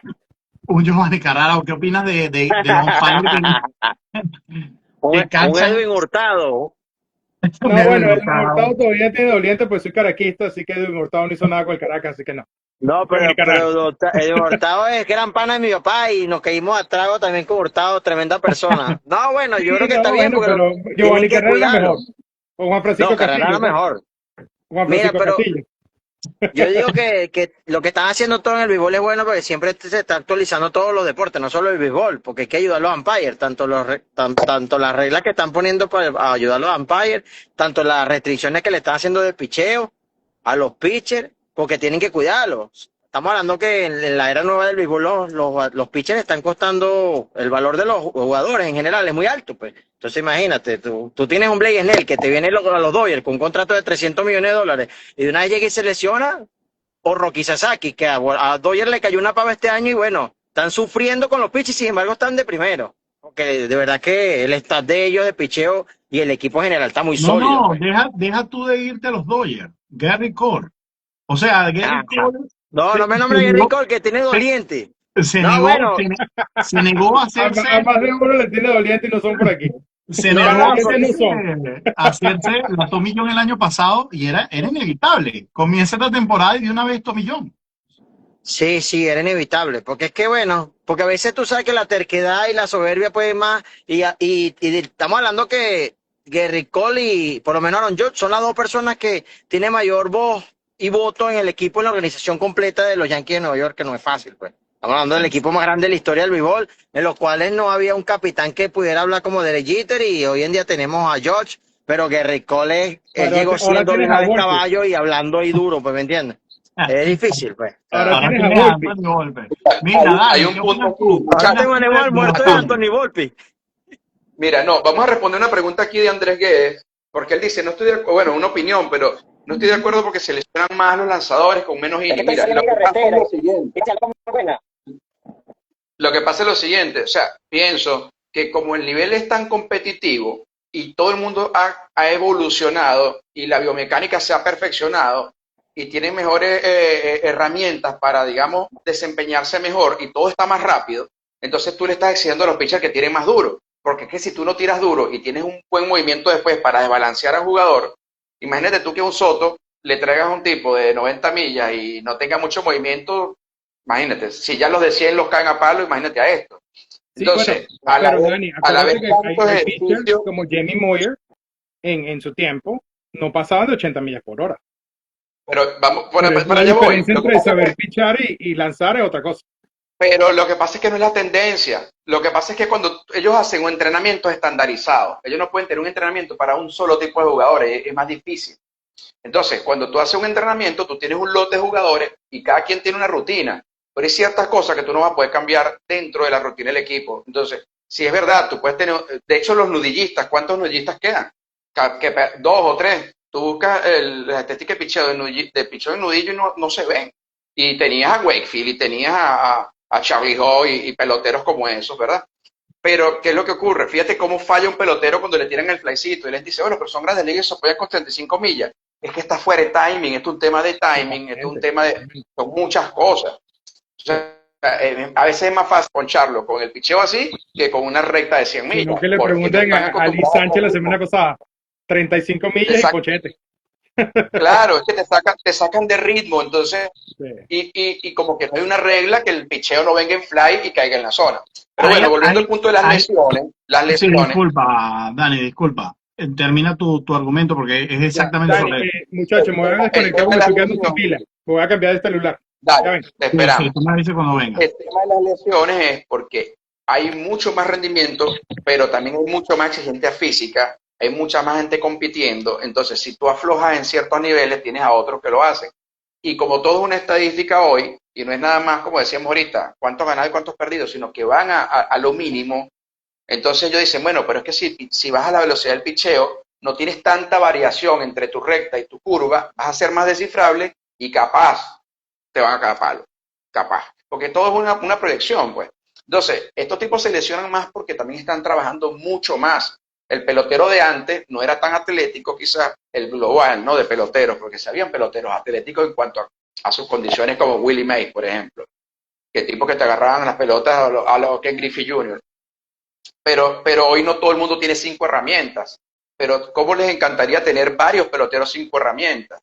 un Giovanni Carrara? ¿O qué opinas de los umpires que Un canchan Edwin Hurtado. un No, Edwin bueno, Edwin Hurtado? Hurtado todavía tiene doliente, pues soy caraquista, así que Edwin Hurtado no hizo nada con el Caracas, así que no. No, Giovanni Carrara. Edwin Hurtado es gran pana de mi papá y nos caímos a trago también con Hurtado, tremenda persona. No, bueno, yo Sí, creo que está no, bien bueno, porque pero tienen Giovanni que Carrera era cuidarlo. mejor. O Juan No, Francisco Carrera era Castillo, pues. mejor. Juan Mira, Francisco pero Castillo. Yo digo que lo que están haciendo todo en el béisbol es bueno porque siempre se está actualizando todos los deportes, no solo el béisbol, porque hay que ayudar a los umpires, tanto las reglas que están poniendo para ayudar a los umpires, tanto las restricciones que le están haciendo de picheo a los pitchers, porque tienen que cuidarlos. Estamos hablando que en la era nueva del béisbol los pitchers están costando, el valor de los jugadores en general es muy alto, pues. Entonces imagínate, tú tienes un Blake Snell que te viene a los Dodgers con un contrato de $300 millones y de una vez llega y se lesiona, o Rocky Sasaki, que a Dodgers le cayó una pava este año y bueno, están sufriendo con los pitchers y sin embargo están de primero. Porque de verdad que el staff de ellos de picheo y el equipo general está muy No, sólido, no, pues. deja tú de irte a los Dodgers. Gary Cole. O sea, Gary Ajá. Cole No, se, no me se nombres a Gary negó, Cole, que tiene doliente. se No, negó, bueno, se negó a hacerse, A más de uno le tiene doliente y no son por aquí. se no, negó no, a Realmente no hacerse, son. a hacerse la Tomillón el año pasado y era inevitable. Comienza esta temporada y de una vez Tomillón. sí, sí, era inevitable, porque es que bueno, porque a veces tú sabes que la terquedad y la soberbia pueden más, y estamos hablando que Gary Cole y por lo menos Aaron Judge son las dos personas que tienen mayor voz y voto en el equipo, en la organización completa de los Yankees de Nueva York, que no es fácil, pues. Estamos hablando del equipo más grande de la historia del béisbol, en los cuales no había un capitán que pudiera hablar como Derek Jeter, y hoy en día tenemos a Judge, pero Gary Cole, él Ahora, llegó ahora siendo de tienes una a vez Volpi. caballo y hablando ahí duro, pues, ¿me entiendes? Es difícil, pues. O Ahora sea, Ahora tienes a tienes a Volpi. Anthony Volpe. Mira, Hay Dani, un ¿qué punto opinas aquí, tú? ¿Qué ahora opinas tengo tú a de el muerto de Martínez? Anthony Volpi. Mira, no, vamos a responder una pregunta aquí de Andrés Guedes, porque él dice, no estoy de acuerdo, bueno, una opinión, pero no estoy de acuerdo porque seleccionan más los lanzadores con menos Es que inning. estoy Mira, saliendo lo en que pasa es carretera lo siguiente. y salgo muy buena. Lo que pasa es lo siguiente, o sea, pienso que como el nivel es tan competitivo y todo el mundo ha evolucionado y la biomecánica se ha perfeccionado y tiene mejores herramientas para, digamos, desempeñarse mejor y todo está más rápido, entonces tú le estás exigiendo a los pitchers que tiren más duro. Porque es que si tú no tiras duro y tienes un buen movimiento después para desbalancear al jugador, imagínate tú que a un Soto le traigas a un tipo de 90 millas y no tenga mucho movimiento. Imagínate, si ya los de 100 los caen a palo, imagínate a esto. Sí, bueno, Entonces, al pero haber, Dani, al haber acuérdate que tantos hay pitchers ejercicios, como Jamie Moyer en su tiempo no pasaban de 80 millas por hora. pero vamos, Por eso para la allá voy. diferencia entre saber pichar y lanzar es otra cosa. Pero lo que pasa es que no es la tendencia. Lo que pasa es que cuando ellos hacen un entrenamiento estandarizado, ellos no pueden tener un entrenamiento para un solo tipo de jugadores, es más difícil. Entonces, cuando tú haces un entrenamiento, tú tienes un lote de jugadores y cada quien tiene una rutina, pero hay ciertas cosas que tú no vas a poder cambiar dentro de la rutina del equipo. Entonces, si es verdad, tú puedes tener, de hecho, los nudillistas, ¿cuántos nudillistas quedan? Dos o tres. Tú buscas la estética de picheo de picheo de nudillo y no se ven. Y tenías a Wakefield y tenías a Charlie Hoy y peloteros como esos, ¿verdad? Pero, ¿qué es lo que ocurre? Fíjate cómo falla un pelotero cuando le tiran el flycito y les dice, bueno, pero son grandes ligas y se apoyan con 35 millas. Es que está fuera de timing, esto es un tema de timing, esto es un tema de, son muchas cosas. O sea, a veces es más fácil poncharlo con el picheo así que con una recta de 100 Sino millas. que le Porque pregunten están a Liz acostumbrados Sánchez la a semana pasada, 35 millas y Exacto. pochete. Claro, es que te sacan de ritmo, entonces, Sí. y como que no hay una regla que el picheo no venga en fly y caiga en la zona. Pero Ahí, bueno, volviendo ahí, al punto de las ahí, lesiones, sí, disculpa, Dani, disculpa. Termina tu argumento porque es Ya, exactamente Dani, sobre eso. muchachos, me voy a desconectar porque estoy quedando sin pila. Me voy a cambiar de celular. Ya Dale, ven. te Sí, esperamos. tú me dices cuando venga. El tema de las lesiones es porque hay mucho más rendimiento, pero también hay mucho más exigencia física, hay mucha más gente compitiendo, entonces si tú aflojas en ciertos niveles, tienes a otros que lo hacen. Y como todo es una estadística hoy, y no es nada más, como decíamos ahorita, cuántos ganados y cuántos perdidos, sino que van a lo mínimo, entonces ellos dicen, bueno, pero es que si vas a la velocidad del picheo, no tienes tanta variación entre tu recta y tu curva, vas a ser más descifrable y capaz te van a caer a palo, capaz. Porque todo es una proyección, pues. Entonces, estos tipos se lesionan más porque también están trabajando mucho más. El pelotero de antes no era tan atlético, quizás el global, ¿no? De peloteros, porque se habían peloteros atléticos en cuanto a sus condiciones, como Willie Mays, por ejemplo. Que tipo que te agarraban las pelotas a lo Ken Griffey Jr. Pero hoy no todo el mundo tiene 5 herramientas. Pero ¿cómo les encantaría tener varios peloteros 5 herramientas?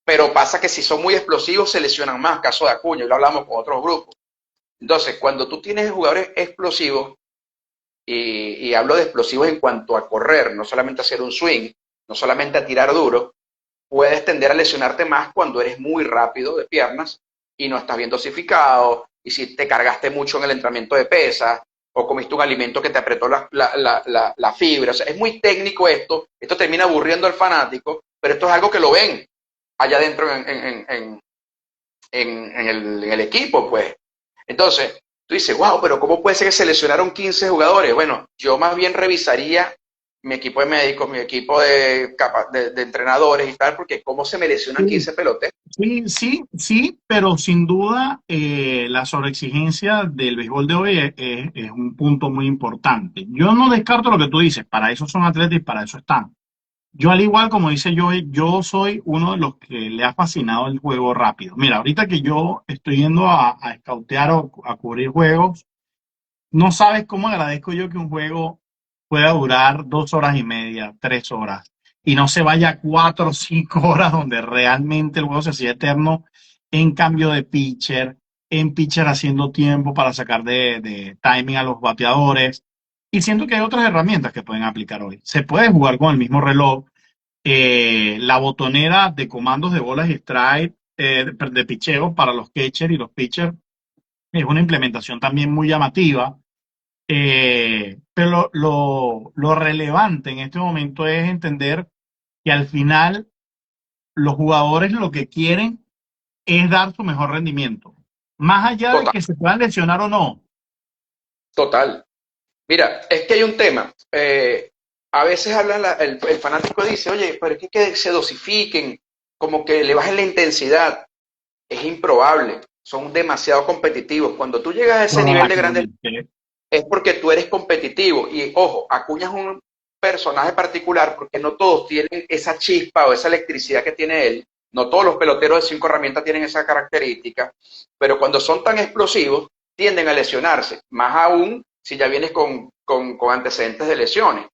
Pero pasa que si son muy explosivos se lesionan más, caso de Acuña, y lo hablamos con otros grupos. Entonces, cuando tú tienes jugadores explosivos, y hablo de explosivos en cuanto a correr, no solamente a hacer un swing, no solamente a tirar duro, puedes tender a lesionarte más cuando eres muy rápido de piernas y no estás bien dosificado, y si te cargaste mucho en el entrenamiento de pesas, o comiste un alimento que te apretó la fibra. O sea, es muy técnico esto termina aburriendo al fanático, pero esto es algo que lo ven allá adentro en el equipo, pues. Entonces, tú dices, wow, pero ¿cómo puede ser que se lesionaron 15 jugadores? Bueno, yo más bien revisaría mi equipo de médicos, mi equipo de entrenadores y tal, porque ¿cómo se me lesionan Sí, 15 peloteros? sí, pero sin duda la sobreexigencia del béisbol de hoy es un punto muy importante. Yo no descarto lo que tú dices, para eso son atletas y para eso están. Yo al igual como dice Joey, yo soy uno de los que le ha fascinado el juego rápido. Mira, ahorita que yo estoy yendo a escautear o a cubrir juegos, no sabes cómo agradezco yo que un juego pueda durar 2 horas y media, 3 horas, y no se vaya a 4 o 5 horas donde realmente el juego se hacía eterno en cambio de pitcher, en pitcher haciendo tiempo para sacar de timing a los bateadores. Y siento que hay otras herramientas que pueden aplicar hoy. Se puede jugar con el mismo reloj, la botonera de comandos de bolas y strike, de picheo para los catchers y los pitchers es una implementación también muy llamativa. Pero lo relevante en este momento es entender que al final los jugadores lo que quieren es dar su mejor rendimiento. Más allá de Total, que se puedan lesionar o no. total. Mira, es que hay un tema. A veces el fanático dice, oye, pero es que se dosifiquen, como que le bajen la intensidad. Es improbable. Son demasiado competitivos. Cuando tú llegas a ese nivel de grande Probablemente. es porque tú eres competitivo. Y ojo, Acuña es un personaje particular porque no todos tienen esa chispa o esa electricidad que tiene él. No todos los peloteros de 5 herramientas tienen esa característica, pero cuando son tan explosivos tienden a lesionarse, más aún si ya vienes con antecedentes de lesiones.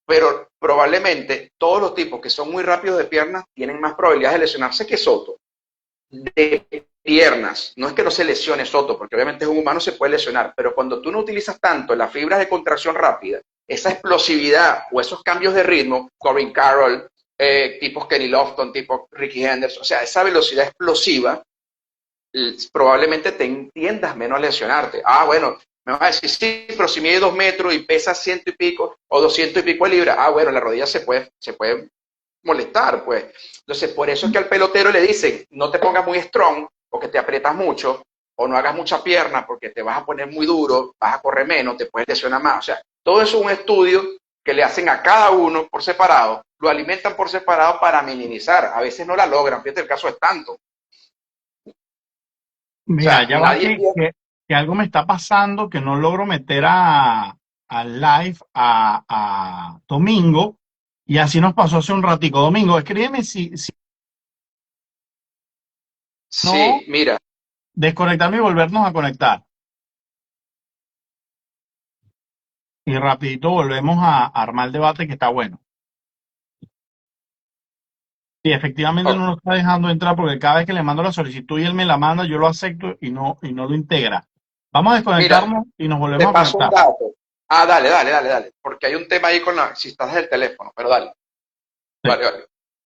Pero probablemente todos los tipos que son muy rápidos de piernas tienen más probabilidades de lesionarse que Soto de piernas. No es que no se lesione Soto, porque obviamente es un humano, se puede lesionar, pero cuando tú no utilizas tanto las fibras de contracción rápida, esa explosividad o esos cambios de ritmo, Corbin Carroll, tipos Kenny Lofton, tipos Ricky Henderson, o sea, esa velocidad explosiva, probablemente te tiendas menos a lesionarte. Ah, bueno, me vas a decir, sí, pero si mide 2 metros y pesa 100 y pico o 200 y pico de libras, ah, bueno, la rodilla se puede molestar, pues. Entonces, por eso es que al pelotero le dicen, no te pongas muy strong porque te aprietas mucho, o no hagas mucha pierna porque te vas a poner muy duro, vas a correr menos, te puedes lesionar más. O sea, todo eso es un estudio que le hacen a cada uno por separado, lo alimentan por separado para minimizar. A veces no la logran, fíjate, el caso es tanto. O Mira, sea, ya va nadie que algo me está pasando, que no logro meter al live a Domingo, y así nos pasó hace un ratico. Domingo, escríbeme si no, sí, mira, desconectarme y volvernos a conectar. Y rapidito volvemos a armar el debate que está bueno. Y efectivamente no ok, nos está dejando entrar porque cada vez que le mando la solicitud y él me la manda, yo lo acepto y no lo integra. Vamos a mira, desconectarnos y nos te volvemos a paso un conectar. dato. Ah, dale, porque hay un tema ahí si estás del teléfono, pero dale, Sí. vale, vale.